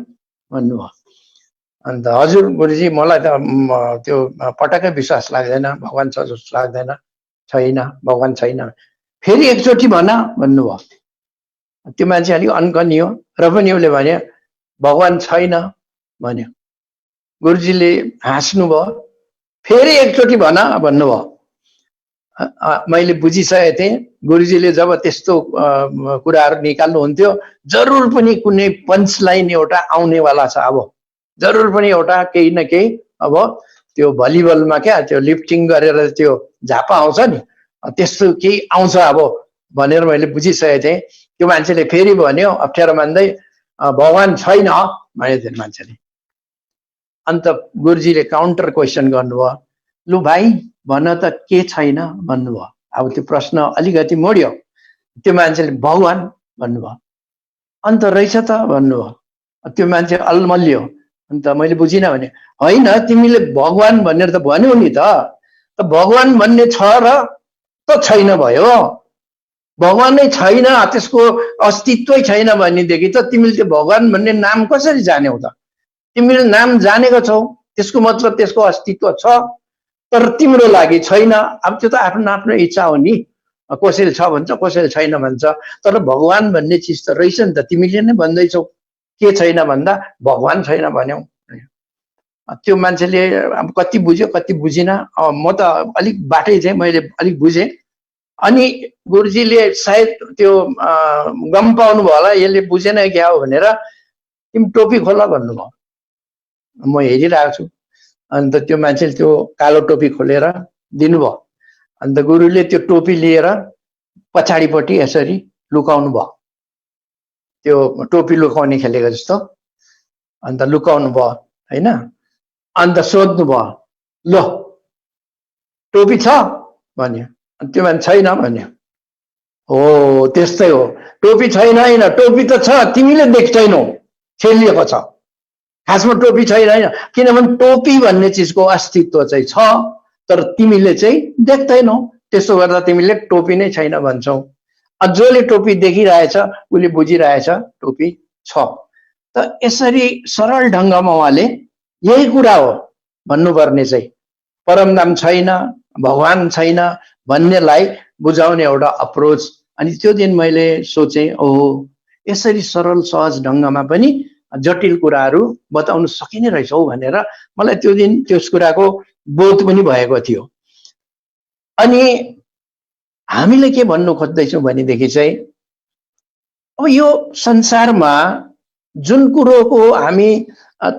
भन्नुभयो। अन्त हजुर गुरुजी मलाई त त्यो पटक्कै विश्वास लाग्दैन, भगवान छ जस्तो लाग्दैन, छैन भगवान छैन। फेरि एकचोटि भन्नुभयो। त्यो मान्छे अलिक अन्कनियो र पनि उसले भने भगवान छैन भन्यो। गुरुजीले हाँस्नुभयो। फेरि एकचोटि भन्नुभयो। मैले बुझिसकेको थिएँ गुरुजीले जब त्यस्तो कुराहरू निकाल्नुहुन्थ्यो जरुर पनि कुनै पञ्च लाइन एउटा आउनेवाला छ। अब जरुर पनि एउटा केही न केही अब त्यो भलिबलमा क्या त्यो लिफ्टिङ गरेर त्यो झापा आउँछ नि त्यस्तो केही आउँछ अब भनेर मैले बुझिसकेको थिएँ। त्यो मान्छेले फेरि भन्यो अप्ठ्यारो मान्दै भगवान छैन भन्यो त्यो मान्छेले। अन्त गुरुजीले काउन्टर क्वेसन गर्नुभयो, लु भाइ भन त के छैन भन्नुभयो। अब त्यो प्रश्न अलिकति मोड्यो। त्यो मान्छेले भगवान भन्नुभयो। अन्त रहेछ त भन्नुभयो। त्यो मान्छे अलमल्यो। अन्त मैले बुझिनँ भने होइन तिमीले भगवान भनेर त भन्यौ नि त भगवान भन्ने छ र त छैन भयो। भगवानै छैन त्यसको अस्तित्वै छैन भनेदेखि त तिमीले त्यो भगवान भन्ने नाम कसरी जान्यौ त? तिमीले नाम जानेको छौ त्यसको मतलब त्यसको अस्तित्व छ तर तिम्रो लागि छैन। अब त्यो त आफ्नो आफ्नो इच्छा हो नि, कसैले छ भन्छ कसैले छैन भन्छ। तर भगवान भन्ने चिज त रहेछ नि त, तिमीले नै भन्दैछौ के छैन भन्दा भगवान छैन भन्यौ। त्यो मान्छेले अब कति बुझ्यो कति बुझिन, म त अलिक बाटै थिएँ, मैले अलिक बुझेँ। अनि गुरुजीले सायद त्यो गम पाउनु भयो होला यसले बुझेन क्या हो भनेर तिमी टोपी खोला भन्नुभयो। म हेरिरहेको छु। अन्त त्यो मान्छेले त्यो कालो टोपी खोलेर दिनुभयो। अन्त गुरुले त्यो टोपी लिएर पछाडिपट्टि यसरी लुकाउनु भयो, त्यो टोपी लुकाउने खेलेको जस्तो। अन्त लुकाउनु भयो होइन। अन्त सोध्नु भयो, ल टोपी छ भन्यो। त्यो मान्छे छैन भन्यो। हो त्यस्तै हो, टोपी छैन होइन टोपी त छ, तिमीले देख्दैनौ छेलिएको छ। खासमा टोपी छैन होइन, किनभने टोपी भन्ने चिजको अस्तित्व चाहिँ छ तर तिमीले चाहिँ देख्दैनौ। त्यसो गर्दा तिमीले टोपी नै छैन भन्छौ। जसले टोपी देखिरहेछ उसले बुझिरहेछ टोपी छ। त यसरी सरल ढङ्गमा उहाँले यही कुरा हो भन्नुपर्ने चाहिँ, परमधाम छैन भगवान छैन भन्नेलाई बुझाउने एउटा अप्रोच। अनि त्यो दिन मैले सोचेँ ओहो यसरी सरल सहज ढङ्गमा पनि जटिल कुराहरू बताउन सकिने रहेछ हौ भनेर मलाई त्यो दिन त्यस कुराको बोध पनि भएको थियो। अनि हामीले के भन्नु खोज्दैछौँ भनेदेखि चाहिँ अब यो संसारमा जुन कुरोको हामी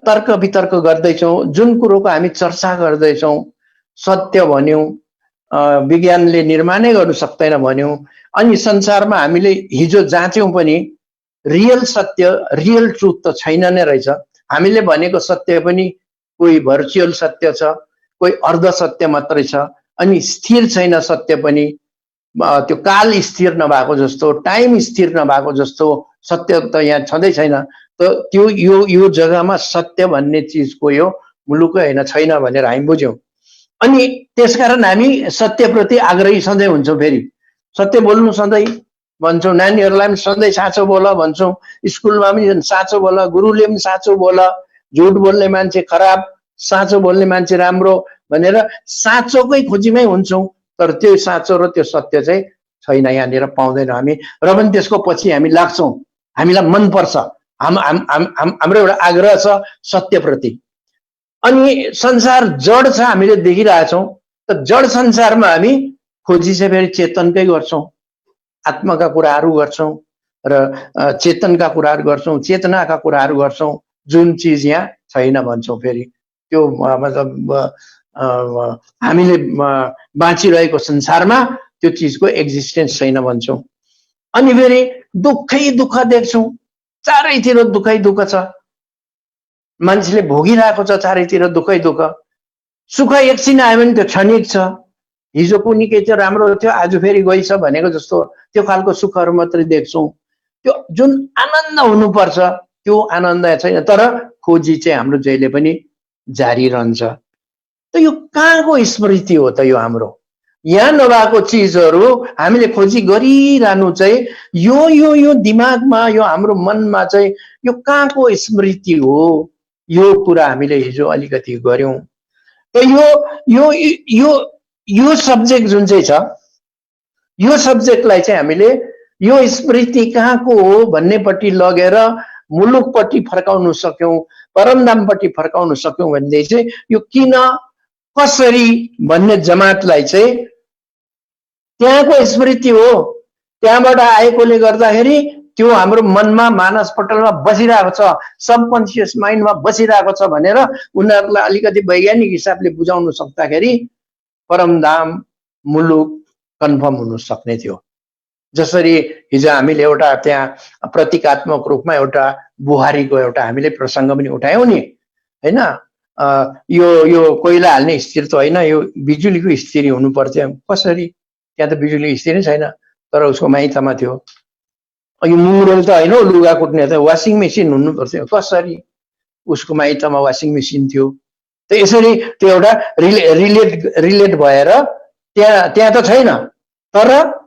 तर्क वितर्क गर्दैछौँ, जुन कुरोको हामी चर्चा गर्दैछौँ, सत्य भन्यौँ, विज्ञानले निर्माणै गर्नु सक्दैन भन्यौँ, अनि संसारमा हामीले हिजो जाँच्यौँ पनि रियल सत्य रियल ट्रुथ त छैन नै रहेछ। हामीले भनेको सत्य पनि कोही भर्चुअल सत्य छ, कोही अर्ध सत्य मात्रै छ, अनि स्थिर छैन सत्य पनि। त्यो काल स्थिर नभएको जस्तो, टाइम स्थिर नभएको जस्तो सत्य त यहाँ छँदै छैन। त त्यो यो जग्गामा सत्य भन्ने चिजको यो मुलुकै होइन छैन भनेर हामी बुझ्यौँ। अनि त्यसकारण हामी सत्यप्रति आग्रही सधैँ हुन्छौँ। फेरि सत्य बोल्नु सधैँ भन्छौँ, नानीहरूलाई पनि सधैँ साँचो बोल भन्छौँ, स्कुलमा पनि साँचो बोल, गुरुले पनि साँचो बोल, झुट बोल्ने मान्छे खराब, साँचो बोल्ने मान्छे राम्रो भनेर साँचोकै खोजीमै हुन्छौँ। तर त्यो साँचो र त्यो सत्य चाहिँ छैन, यहाँनिर पाउँदैनौँ हामी। र पनि त्यसको पछि हामी लाग्छौँ, हामीलाई मनपर्छ, हाम्रो एउटा आग्रह छ सत्यप्रति। अनि संसार जड छ हामीले देखिरहेछौँ। त जड संसारमा हामी खोजी चाहिँ फेरि चेतनकै गर्छौँ, आत्माका कुराहरू गर्छौँ र चेतनका कुराहरू गर्छौँ, चेतनाका कुराहरू गर्छौँ, जुन चिज यहाँ छैन भन्छौँ। फेरि त्यो मतलब हामीले बाँचिरहेको संसारमा त्यो चिजको एक्जिस्टेन्स छैन भन्छौँ। अनि फेरि दुःखै दुःख देख्छौँ, चारैतिर दुःखै दुःख छ, मान्छेले भोगिरहेको छ चारैतिर दुःखै दुःख। सुख एकछिन आयो भने त्यो क्षणिक छ, हिजो कुनै के थियो राम्रो थियो आज फेरि गइछ भनेको जस्तो त्यो खालको सुखहरू मात्रै देख्छौँ। त्यो जुन आनन्द हुनुपर्छ त्यो आनन्द छैन। तर खोजी चाहिँ हाम्रो जहिले पनि जारी रहन्छ। त यो कहाँको स्मृति हो त यो हाम्रो? यहाँ नभएको चिजहरू हामीले खोजी गरिरहनु चाहिँ यो दिमागमा यो हाम्रो मनमा चाहिँ यो कहाँको स्मृति हो, यो कुरा हामीले हिजो अलिकति गर्यौं। त यो सब्जेक्ट जुन चाहिँ छ, यो सब्जेक्टलाई चाहिँ हामीले यो स्मृति कहाँको हो भन्नेपट्टि लगेर मुलुकपट्टि फर्काउन सक्यौं, परमधामपट्टि फर्काउन सक्यौं भन्दै चाहिँ यो किन कसरी भन्ने जमातलाई चाहिँ त्यहाँको स्मृति हो, त्यहाँबाट आएकोले गर्दाखेरि त्यो हाम्रो मनमा मानसपटलमा बसिरहेको छ, सबकन्सियस माइन्डमा बसिरहेको छ भनेर उनीहरूलाई अलिकति वैज्ञानिक हिसाबले बुझाउन सक्दाखेरि परमधाम मुलुक कन्फर्म हुन सक्ने थियो। जसरी हिजो हामीले एउटा त्यहाँ प्रतीकात्मक रूपमा एउटा बुहारीको एउटा हामीले प्रसङ्ग पनि उठायौं नि, हैन? यो कोइला हाल्ने स्थिर त होइन, यो बिजुलीको स्थिर हुनु पर्थ्यो। कसरी? त्यहाँ त बिजुली स्थिर छैन, तर उसको माइतमा थियो। यो मुङ्गरेल त होइन, लुगा कुट्ने त वासिङ मेसिन हुनु पर्थ्यो। कसरी? उसको माइतमा वासिङ मेसिन थियो। त यसरी त्यो एउटा रिलेट भएर त्यहाँ त छैन, तर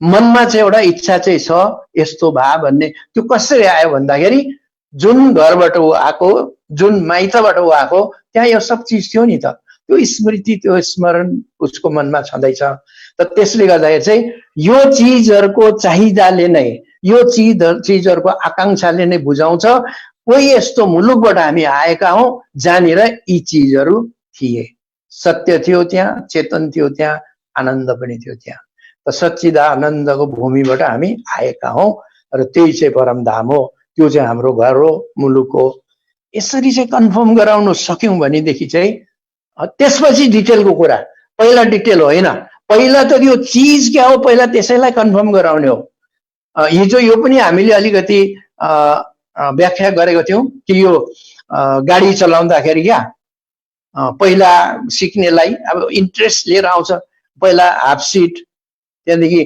मनमा चाहिँ एउटा इच्छा चाहिँ छ यस्तो भा भन्ने। त्यो कसरी आयो भन्दाखेरि जुन घरबाट ऊ आएको, जुन माइतबाट ऊ आएको, त्यहाँ यो सब चिज थियो नि त। त्यो स्मृति, त्यो स्मरण उसको मनमा छँदैछ। त त्यसले गर्दाखेरि चाहिँ यो चिजहरूको चाहिदाले नै, यो चिजहरूको आकांक्षाले नै बुझाउँछ कोही यस्तो मुलुकबाट हामी आएका हौं जहाँनिर यी चिजहरू थिए, सत्य थियो त्यहाँ, चेतन थियो त्यहाँ, आनन्द पनि थियो त्यहाँ। त सच्चिदानन्दको भूमिबाट हामी आएका हौं र त्यही चाहिँ परमधाम हो, त्यो चाहिँ हाम्रो घर हो, मुलुक हो। यसरी चाहिँ कन्फर्म गराउन सक्यौं भनेदेखि चाहिँ त्यसपछि डिटेलको कुरा, पहिला डिटेल होइन, पहिला त यो चिज क्या हो पहिला त्यसैलाई कन्फर्म गराउने हो। हिजो यो पनि हामीले अलिकति व्याख्या गरेको थियौं कि यो गाडी चलाउँदाखेरि क्या पहिला सिक्नेलाई अब इन्ट्रेस्ट लिएर आउँछ, पहिला हाफ सिट, त्यहाँदेखि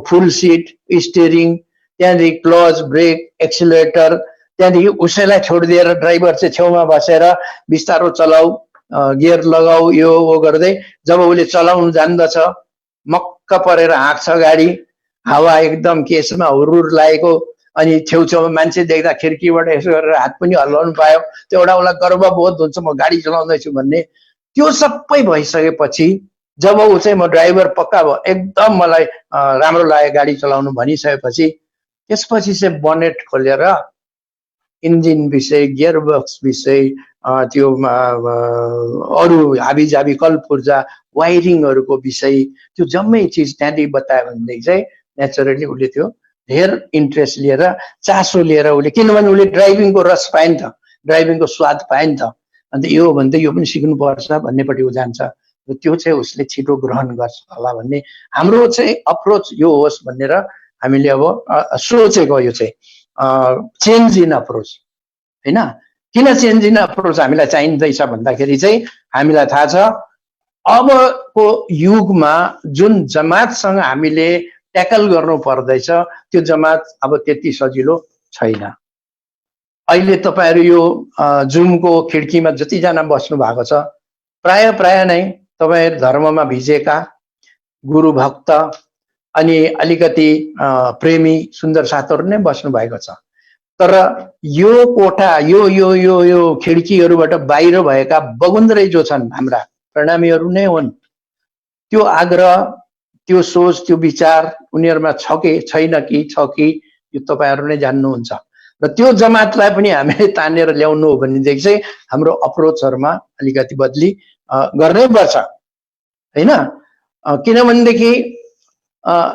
फुल सिट, स्टियरिङ, त्यहाँदेखि क्लच, ब्रेक, एक्सिलेटर, त्यहाँदेखि उसैलाई छोडिदिएर ड्राइभर चाहिँ छेउमा बसेर बिस्तारो चलाऊ, गियर लगाऊ, यो वो गर्दै जब उसले चलाउनु जान्दछ मक्क परेर हाँक्छ गाडी, हावा एकदम केसमा हुरुर लागेको, अनि छेउछेउमा मान्छे देख्दा खिड्कीबाट यसो गरेर हात पनि हल्लाउनु पायो, त्यो एउटा उसलाई गर्वबोध हुन्छ, म गाडी चलाउँदैछु भन्ने। त्यो सबै भइसकेपछि जब ऊ चाहिँ म ड्राइभर पक्का भयो, एकदम मलाई राम्रो लाग्यो गाडी चलाउनु भनिसकेपछि त्यसपछि चाहिँ बनेट खोलेर इन्जिन विषय, गियर बक्स विषय, त्यो अरू हाबीजाबी कलपुर्जा वायरिङहरूको विषय, त्यो जम्मै चिज त्यहाँदेखि बतायो भनेदेखि चाहिँ नेचुरली उसले त्यो धेर इन्ट्रेस्ट लिएर, चासो लिएर उसले, किनभने उसले ड्राइभिङको रस पायो नि त, ड्राइभिङको स्वाद पायो नि त, अन्त यो भन्दै यो पनि सिक्नुपर्छ भन्नेपट्टि ऊ जान्छ र त्यो चाहिँ उसले छिटो ग्रहण गर्छ होला भन्ने हाम्रो चाहिँ अप्रोच यो होस् भनेर हामीले अब सोचेको। यो चाहिँ चेन्ज इन अप्रोच हैन। किन चेन्ज इन अप्रोच हामीलाई चाहिँदैछ भन्दाखेरि चाहिँ हामीलाई थाहा छ अबको युगमा जुन जमातसँग हामीले ट्याकल गर्नु पर्दैछ त्यो जमात अब त्यति सजिलो छैन। अहिले तपाईहरु यो जुमको खिड्कीमा जतिजना बस्नु भएको छ प्राय नै तपाईहरु धर्ममा भिजेका, गुरु भक्त अनि अलिकति प्रेमी सुन्दर साथहरु नै बस्नु भएको छ। तर यो कोठा यो यो यो यो खिड्कीहरुबाट बाहिर भएका बगुन्द्रै जो छन् हाम्रा प्रणामीहरु नै हुन्। त्यो आग्रह, त्यो सोच, त्यो विचार उनीहरुमा छ कि छैन कि छ कि यो तपाईहरु नै जान्नुहुन्छ। र त्यो जमातलाई पनि हामीले तानेर ल्याउनु हो भनेदेखि चाहिँ हाम्रो अप्रोचहरुमा अलिकति बदली गर्नै पर्छ हैन। किनभनेदेखि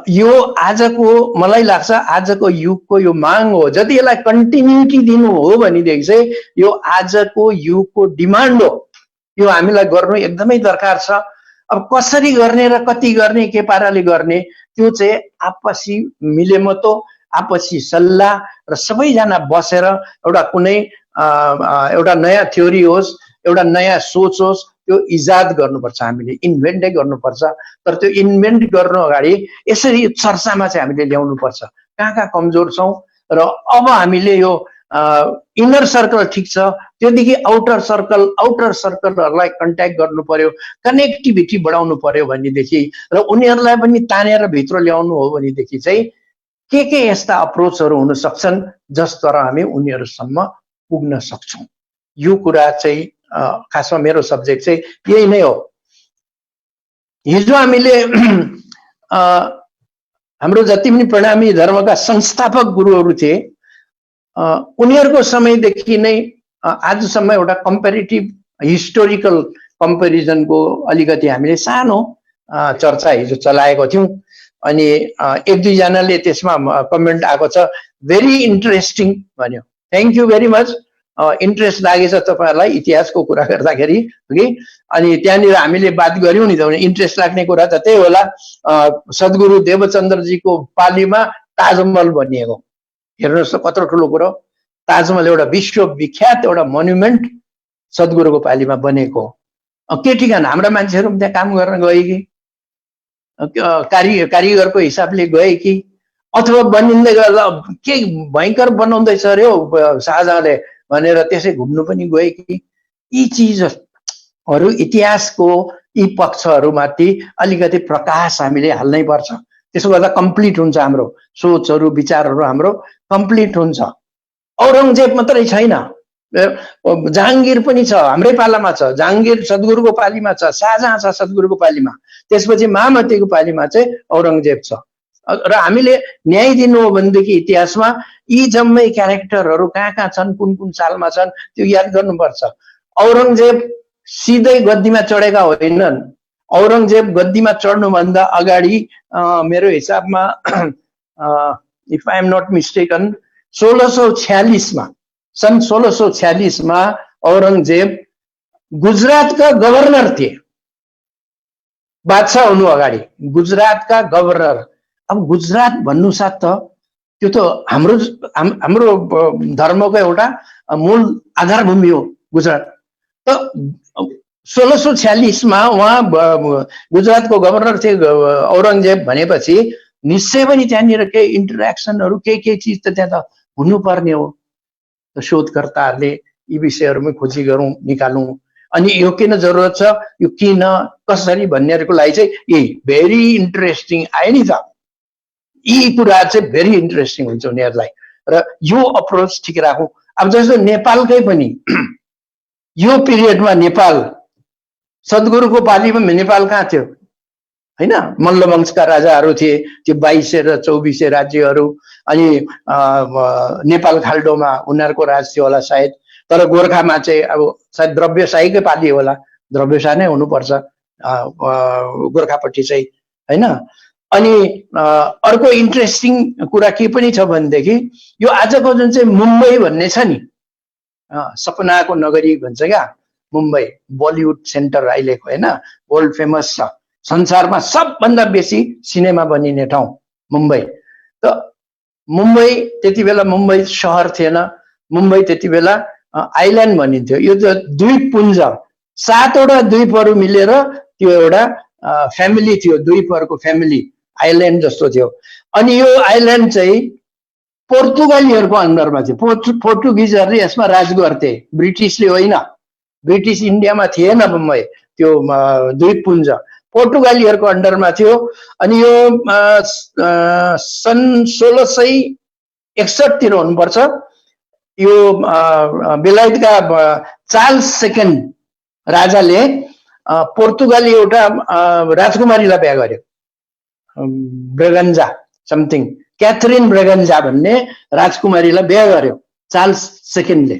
यो आजको मलाई लाग्छ आजको युगको यो माग हो। यदि यसलाई कन्टिन्युटी दिनु हो भनेदेखि चाहिँ यो आजको युगको डिमान्ड हो। यो हामीलाई गर्नु एकदमै दरकार छ। अब कसरी गर्ने र कति गर्ने, के पाराले गर्ने, त्यो चाहिँ आपसी मिलेमतो, आपसी सल्लाह र सबैजना बसेर एउटा कुनै एउटा नयाँ थ्योरी होस्, एउटा नयाँ सोच होस्, त्यो इजाद गर्नुपर्छ। हामीले इन्भेन्टै गर्नुपर्छ। तर त्यो इन्भेन्ट गर्नु अगाडि यसरी चर्चामा चाहिँ हामीले ल्याउनुपर्छ कहाँ कहाँ कमजोर छौं र अब हामीले यो इनर सर्कल ठिक छ, त्योदेखि आउटर सर्कलहरूलाई कन्ट्याक्ट गर्नु पर्यो, कनेक्टिभिटी बढाउनु पर्यो भनेदेखि र उनीहरूलाई पनि तानेर भित्र ल्याउनु हो भनेदेखि चाहिँ के यस्ता अप्रोचहरू हुन सक्छन् जसद्वारा हामी उनीहरूसम्म पुग्न सक्छौं। यो कुरा चाहिँ खासमा मेरो सब्जेक्ट चाहिँ यही नै हो। हिजो हामीले हाम्रो जति पनि प्रणामी धर्मका संस्थापक गुरुहरू थिए उनीहरूको समयदेखि नै आजसम्म एउटा कम्पेरिटिभ हिस्टोरिकल कम्पेरिजनको अलिकति हामीले सानो चर्चा हिजो चलाएको थियौं। अनि एक दुईजनाले त्यसमा कमेन्ट आएको छ, भेरी इन्ट्रेस्टिङ भन्यो। Thank you very much. Interest लागेछ तपाईहरुलाई इतिहासको कुरा गर्दाखेरि कि। अनि त्यहाँनिर हामीले बात गर्यौं नि त, इन्ट्रेस्ट लाग्ने कुरा त त्यही होला। सद्गुरु देवचन्द्रजीको पालीमा ताजमहल बनिएको, हेर्नुहोस् त कत्रो ठुलो कुरो। ताजमहल एउटा विश्वविख्यात एउटा मोन्युमेन्ट सद्गुरुको पालीमा बनेको। के ठिकाना हाम्रा मान्छेहरू त्यहाँ काम गर्न गए कि, कारिगरको हिसाबले गए कि, अथवा बनिँदै गर्दा के भयंकर बनाउँदैछ अरे हो शाहजहाँले भनेर त्यसै घुम्नु पनि गए कि। यी चिजहरू इतिहासको यी पक्षहरूमाथि अलिकति प्रकाश हामीले हाल्नै पर्छ। त्यसो गर्दा कम्प्लिट हुन्छ हाम्रो सोचहरू विचारहरू, हाम्रो कम्प्लिट हुन्छ। औरङ्गजेब मात्रै छैन, जहाङ्गीर पनि छ, हाम्रै पालामा छ। जहाङ्गीर सद्गुरुको पालीमा छ, शाहजहाँ छ सद्गुरुको पालीमा, त्यसपछि महामतीको पालीमा चाहिँ औरङ्गजेब छ। र हामीले न्याय दिनु हो भनेदेखि इतिहासमा यी जम्मै क्यारेक्टरहरू कहाँ छन्, कुन कुन सालमा छन् त्यो याद गर्नुपर्छ। औरङ्गजेब सिधै गद्दीमा चढेका होइनन्। औरङ्गजेब गद्दीमा चढ्नुभन्दा अगाडि मेरो हिसाबमा if I am not mistaken 1646 मा, सन् 1646 मा औरङ्गजेब गुजरातका गभर्नर थिए, बादशाह हुनु अगाडि गुजरातका गभर्नर। अब गुजरात भन्नु साथ त त्यो त हाम्रो धर्मको एउटा मूल आधारभूमि हो गुजरात। त 1646 मा उहाँ गुजरातको गभर्नर थिए औरङ्गजेब भनेपछि निश्चय पनि त्यहाँनिर केही इन्टरेक्सनहरू के चिज त त्यहाँ त हुनुपर्ने हो। शोधकर्ताहरूले यी विषयहरूमा खोजी गरौँ, निकालौँ। अनि यो किन जरुरत छ, यो किन कसरी भन्नेहरूको लागि चाहिँ यही भेरी इन्ट्रेस्टिङ आयो नि त। यी कुरा चाहिँ भेरी इन्ट्रेस्टिङ हुन्छ उनीहरूलाई। र यो अप्रोच ठिक राखौँ। अब जस्तो नेपालकै पनि यो पिरियडमा नेपाल सद्गुरुको पालीमा नेपाल कहाँ थियो हैन? मल्लवंशका राजाहरू थिए, त्यो 2200 र 2400 राज्यहरू। अनि नेपाल खाल्डोमा उनीहरूको राज थियो होला सायद। तर गोर्खामा चाहिँ अब सायद द्रव्यशाहीकै पाली होला, द्रव्यशाही नै हुनुपर्छ गोर्खापट्टि चाहिँ हैन। अनि अर्को इन्ट्रेस्टिङ कुरा के पनि छ भनेदेखि यो आजको जुन चाहिँ मुम्बई भन्ने छ नि, सपनाको नगरी भन्छ क्या मुम्बई, बलिउड सेन्टर अहिलेको हैन, वर्ल्ड फेमस छ। संसारमा सबभन्दा बेसी सिनेमा बनिने ठाउँ मुम्बई। त मुम्बई त्यति बेला मुम्बई शहर थिएन, मुम्बई त्यति बेला आइल्यान्ड भनिन्थ्यो। यो द्वीपपुञ्ज, 7वटा द्वीपहरू मिलेर त्यो एउटा फ्यामिली थियो, द्वीपहरूको फ्यामिली, आइल्यान्ड जस्तो थियो। अनि यो आइल्यान्ड चाहिँ पोर्तुगालीहरूको अन्डरमा थियो। पोर्टुगिजहरूले यसमा राज गर्थे, ब्रिटिसले होइन। ब्रिटिस इन्डियामा थिएन मुम्बई, त्यो द्वीपपुञ्ज पोर्टुगालीहरूको अन्डरमा थियो। अनि यो सन् 1661 तिर हुनुपर्छ। यो बेलायतका चार्ल्स सेकेन्ड राजाले पोर्तुगाली एउटा राजकुमारीलाई बिहा गर्यो, ब्रेगन्जा समथिङ, क्याथरिन ब्रेगन्जा भन्ने राजकुमारीलाई बिहा गर्यो चार्ल्स सेकेन्डले।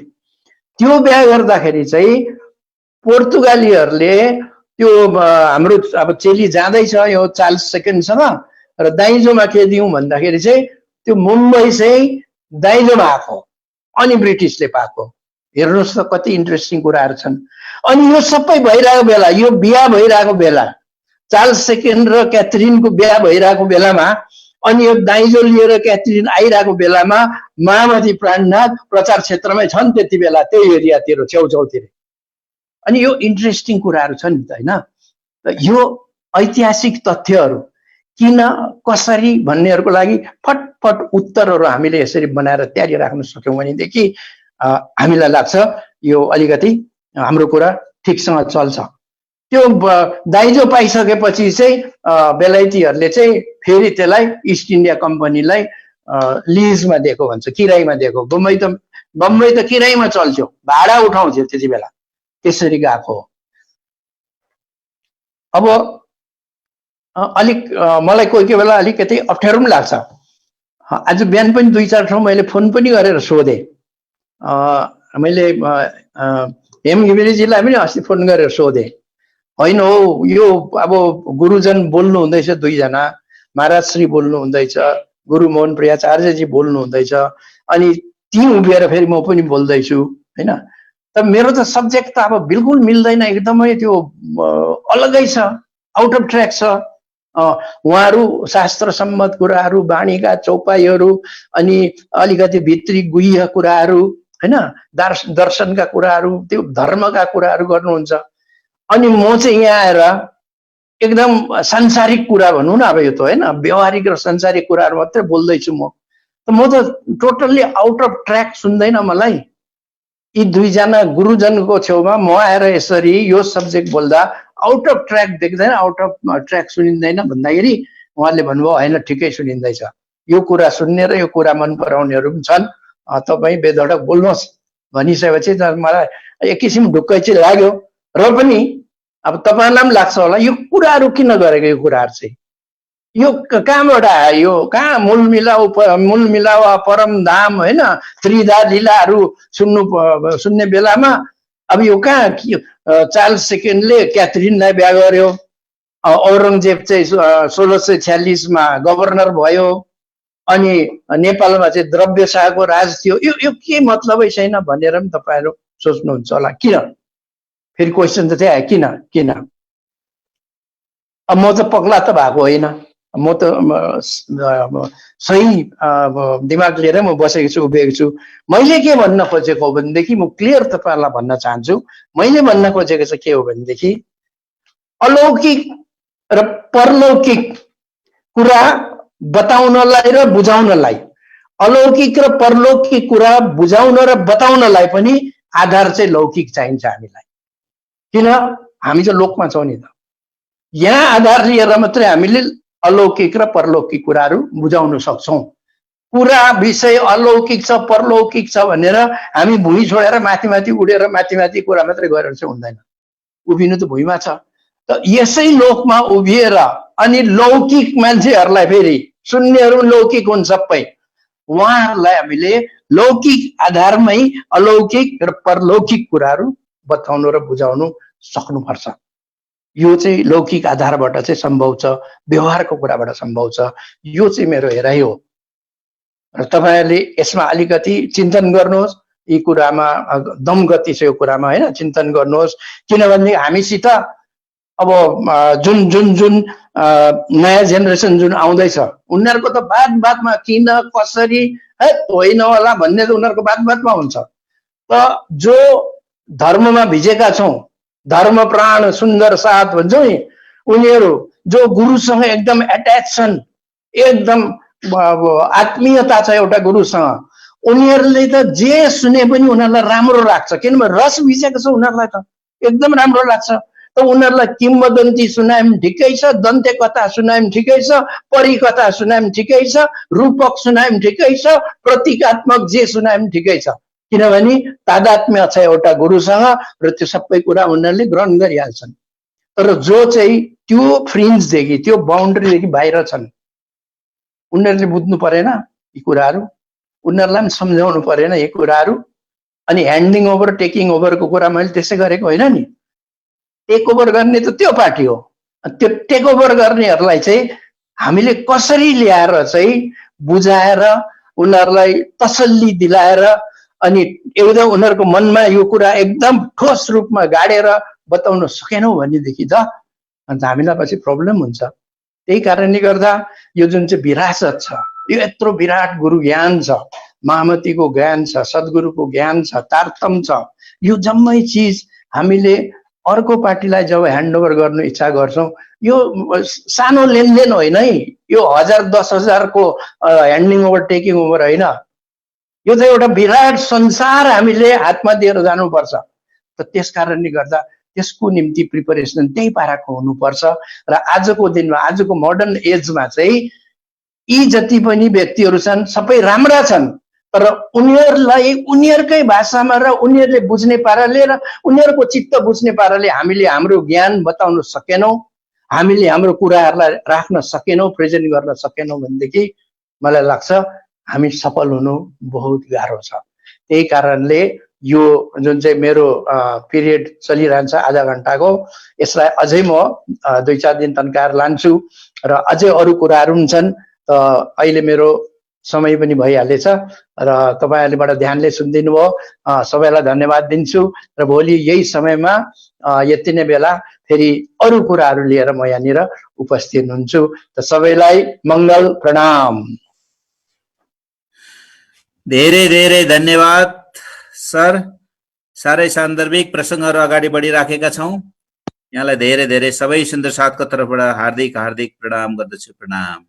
त्यो बिहा गर्दाखेरि चाहिँ पोर्तुगालीहरूले त्यो हाम्रो अब चेली जाँदैछ यो चार्ल्स सेकेन्डसँग, र दाइजोमा के दिउँ भन्दाखेरि चाहिँ त्यो मुम्बई चाहिँ दाइजोमा आएको, अनि ब्रिटिसले पाएको। हेर्नुहोस् त कति इन्ट्रेस्टिङ कुराहरू छन्। अनि यो सबै भइरहेको बेला, यो बिहा भइरहेको बेला, चार्ल्स सेकेन्ड र क्याथरिनको बिहा भइरहेको बेलामा, अनि यो दाइजो लिएर क्याथरिन आइरहेको बेलामा महामती प्राणनाथ प्रचार क्षेत्रमै छन् त्यति बेला, त्यही एरियातिर छेउछाउतिर। अनि यो इन्ट्रेस्टिङ कुराहरू छन् नि त हैन। यो ऐतिहासिक तथ्यहरू किन कसरी भन्नेहरूको लागि फटफट उत्तरहरू हामीले यसरी बनाएर तयारी राख्न सक्यौँ भनेदेखि हामीलाई लाग्छ यो अलिकति हाम्रो कुरा ठिकसँग चल्छ। त्यो दाइजो पाइसकेपछि चाहिँ बेलायतीहरूले चाहिँ फेरि त्यसलाई इस्ट इन्डिया कम्पनीलाई लिजमा दिएको भन्छ, किरायमा दिएको। बम्बई त किरायमा चल्थ्यो, भाडा उठाउँथ्यो त्यति बेला, त्यसरी गएको हो। अब अलिक मलाई कोही बेला अलिकति अप्ठ्यारो पनि लाग्छ। आज बिहान पनि 2-4 ठाउँ मैले फोन पनि गरेर सोधेँ। मैले हेम घिमिरेजीलाई पनि अस्ति फोन गरेर सोधेँ, होइन हो यो अब गुरुजन बोल्नु हुँदैछ, 2 जना महाराज श्री बोल्नु हुँदैछ, गुरु मोहन प्रियाचार्यजी बोल्नु हुँदैछ, अनि ती उभिएर फेरि म पनि बोल्दैछु हैन। त मेरो त सब्जेक्ट त अब बिल्कुल मिल्दैन, एकदमै त्यो अलगै छ, आउट अफ ट्र्याक छ। उहाँहरू शास्त्र सम्मत कुराहरू, वाणीका चौपाईहरू, अनि अलिकति भित्री गुह्य कुराहरू हैन, दर्शनका कुराहरू, त्यो धर्मका कुराहरू गर्नुहुन्छ। अनि म चाहिँ यहाँ आएर एकदम सांसारिक कुरा भनौँ न, अब यो त हैन व्यवहारिक र सांसारिक कुराहरू मात्रै बोल्दैछु म। त टोटल्ली आउट अफ ट्र्याक सुन्दैन मलाई। यी 2 जना गुरुजनको छेउमा म आएर यसरी यो सब्जेक्ट बोल्दा आउट अफ ट्र्याक देख्दैन, आउट अफ ट्र्याक सुनिँदैन भन्दाखेरि उहाँले भन्नुभयो होइन ठिकै सुनिँदैछ, यो कुरा सुन्ने र यो कुरा मन पराउनेहरू पनि छन्, तपाईँ बेधडक बोल्नुहोस् भनिसकेपछि मलाई एक किसिम ढुक्कै चाहिँ लाग्यो। र पनि अब तपाईँलाई पनि लाग्छ होला यो कुराहरू किन गरेको, यो कुराहरू चाहिँ यो कहाँबाट आयो, यो कहाँ मूल मिलाव परम धाम होइन, त्रिधा लीलाहरू सुन्ने बेलामा अब यो कहाँ चार्ल्स सेकेन्डले क्याथरिनलाई बिहा गर्यो, औरङ्गजेब चाहिँ 1646 मा गभर्नर भयो, अनि नेपालमा चाहिँ द्रव्य शाहको राज थियो। यो के मतलबै छैन भनेर पनि तपाईँहरू सोच्नुहुन्छ होला। किन फेरि क्वेसन त त्यही आयो, किन अब म त पगला त भएको होइन, म त सही दिमाग लिएर म बसेको छु, उभिएको छु। मैले के भन्न खोजेको हो भनेदेखि म क्लियर तपाईँहरूलाई भन्न चाहन्छु, मैले भन्न खोजेको चाहिँ के हो भनेदेखि अलौकिक र परलौकिक कुरा बताउनलाई र बुझाउनलाई, अलौकिक र परलौकिक कुरा बुझाउन र बताउनलाई पनि आधार चाहिँ लौकिक चाहिन्छ हामीलाई। किन हामी चाहिँ लोकमा छौँ नि त, यहाँ आधार लिएर मात्रै हामीले अलौकिक र परलौकिक कुराहरू बुझाउन सक्छौँ। कुरा विषय अलौकिक छ परलौकिक छ भनेर हामी भुइँ छोडेर माथि उडेर माथि कुरा मात्रै गरेर चाहिँ हुँदैन, उभिनु त भुइँमा छ। त यसै लोकमा उभिएर अनि लौकिक मान्छेहरूलाई, फेरि सुन्नेहरू लौकिक हुन् सबै, उहाँहरूलाई हामीले लौकिक आधारमै अलौकिक र परलौकिक कुराहरू बताउनु र बुझाउनु सक्नुपर्छ। यो चाहिँ लौकिक आधारबाट चाहिँ सम्भव छ, व्यवहारको कुराबाट सम्भव छ। यो चाहिँ मेरो हेराइ हो र तपाईँहरूले यसमा अलिकति चिन्तन गर्नुहोस्। यी कुरामा दम गति छ, यो कुरामा होइन, चिन्तन गर्नुहोस्। किनभने हामीसित अब जुन नयाँ जेनेरेसन जुन आउँदैछ उनीहरूको त बातमा किन कसरी होइन होला भन्ने त उनीहरूको बातमा हुन्छ। त जो धर्ममा भिजेका छौँ, धर्म प्राण सुन्दर साथ भन्छौँ नि, उनीहरू जो गुरुसँग एकदम एट्याच छन्, एकदम आत्मीयता छ एउटा गुरुसँग, उनीहरूले त जे सुने पनि उनीहरूलाई राम्रो लाग्छ। किनभने रस भिजेको छ उनीहरूलाई, त एकदम राम्रो लाग्छ। त उनीहरूलाई किम्वदन्ती सुनाए पनि ठिकै छ, दन्त्य कथा सुनाए पनि ठिकै छ, परिकथा सुनाए पनि ठिकै छ, रूपक सुनाए पनि ठिकै छ, प्रतीकात्मक जे सुनाए पनि ठिकै छ। किनभने तादात्म्य छ एउटा गुरुसँग र त्यो सबै कुरा उनीहरूले ग्रहण गरिहाल्छन्। तर जो चाहिँ त्यो फ्रिन्जदेखि, त्यो बााउन्ड्रीदेखि बाहिर छन्, उनीहरूले बुझ्नु परेन यी कुराहरू, उनीहरूलाई पनि सम्झाउनु परेन यी कुराहरू। अनि ह्यान्डिङ ओभर टेकिङ ओभरको कुरा मैले त्यसै गरेको होइन नि। टेक ओभर गर्ने त त्यो पार्टी हो, त्यो टेक ओभर गर्नेहरूलाई चाहिँ हामीले कसरी ल्याएर चाहिँ बुझाएर उनीहरूलाई तसल्ली दिलाएर अनि एकदम उनीहरूको मनमा यो कुरा एकदम ठोस रूपमा गाडेर बताउन सकेनौँ भनेदेखि त अन्त हामीलाई पछि प्रब्लम हुन्छ। त्यही कारणले गर्दा यो जुन चाहिँ विरासत छ, यो यत्रो विराट गुरु ज्ञान छ, महामतीको ज्ञान छ, सद्गुरुको ज्ञान छ, तारतम छ, यो जम्मै चिज हामीले अर्को पार्टीलाई जब ह्यान्डओभर गर्नु इच्छा गर्छौँ, यो सानो लेनदेन होइन है, यो 1000-10,000 को ह्यान्डिङ ओभर टेकिङ ओभर होइन, यो त एउटा विराट संसार हामीले हातमा दिएर जानुपर्छ। त त्यस कारणले गर्दा त्यसको निम्ति प्रिपरेसन त्यही पाराको हुनुपर्छ। र आजको दिनमा, आजको मोडर्न एजमा चाहिँ यी जति पनि व्यक्तिहरू छन् सबै राम्रा छन्, तर उनीहरूलाई उनीहरूकै भाषामा र उनीहरूले बुझ्ने पाराले र उनीहरूको चित्त बुझ्ने पाराले हामीले हाम्रो ज्ञान बताउन सकेनौँ, हामीले हाम्रो कुराहरूलाई राख्न सकेनौँ, प्रेजेन्ट गर्न सकेनौँ भनेदेखि मलाई लाग्छ हामी सफल हुनु बहुत गाह्रो छ। त्यही कारणले यो जुन चाहिँ मेरो पिरियड चलिरहन्छ आधा घण्टाको, यसलाई अझै म 2-4 दिन तन्काएर लान्छु र अझै अरू कुराहरू पनि छन्। त अहिले मेरो समय पनि भइहालेछ र तपाईहरुले बडा ध्यानले सुनिदिनु भयो, सबैलाई धन्यवाद दिन्छु र भोलि यही समयमा यति नै बेला फेरि अरू कुराहरू लिएर म यहाँनिर उपस्थित हुन्छु। त सबैलाई मंगल प्रणाम। धेरै धेरै धन्यवाद सर। सारै सान्दर्भिक प्रसंगहरू अगाडि बढिराखेका छौं। यहाँलाई धेरै धेरै सबै सुन्दर साथको तर्फबाट हार्दिक हार्दिक प्रणाम गर्दछु। प्रणाम।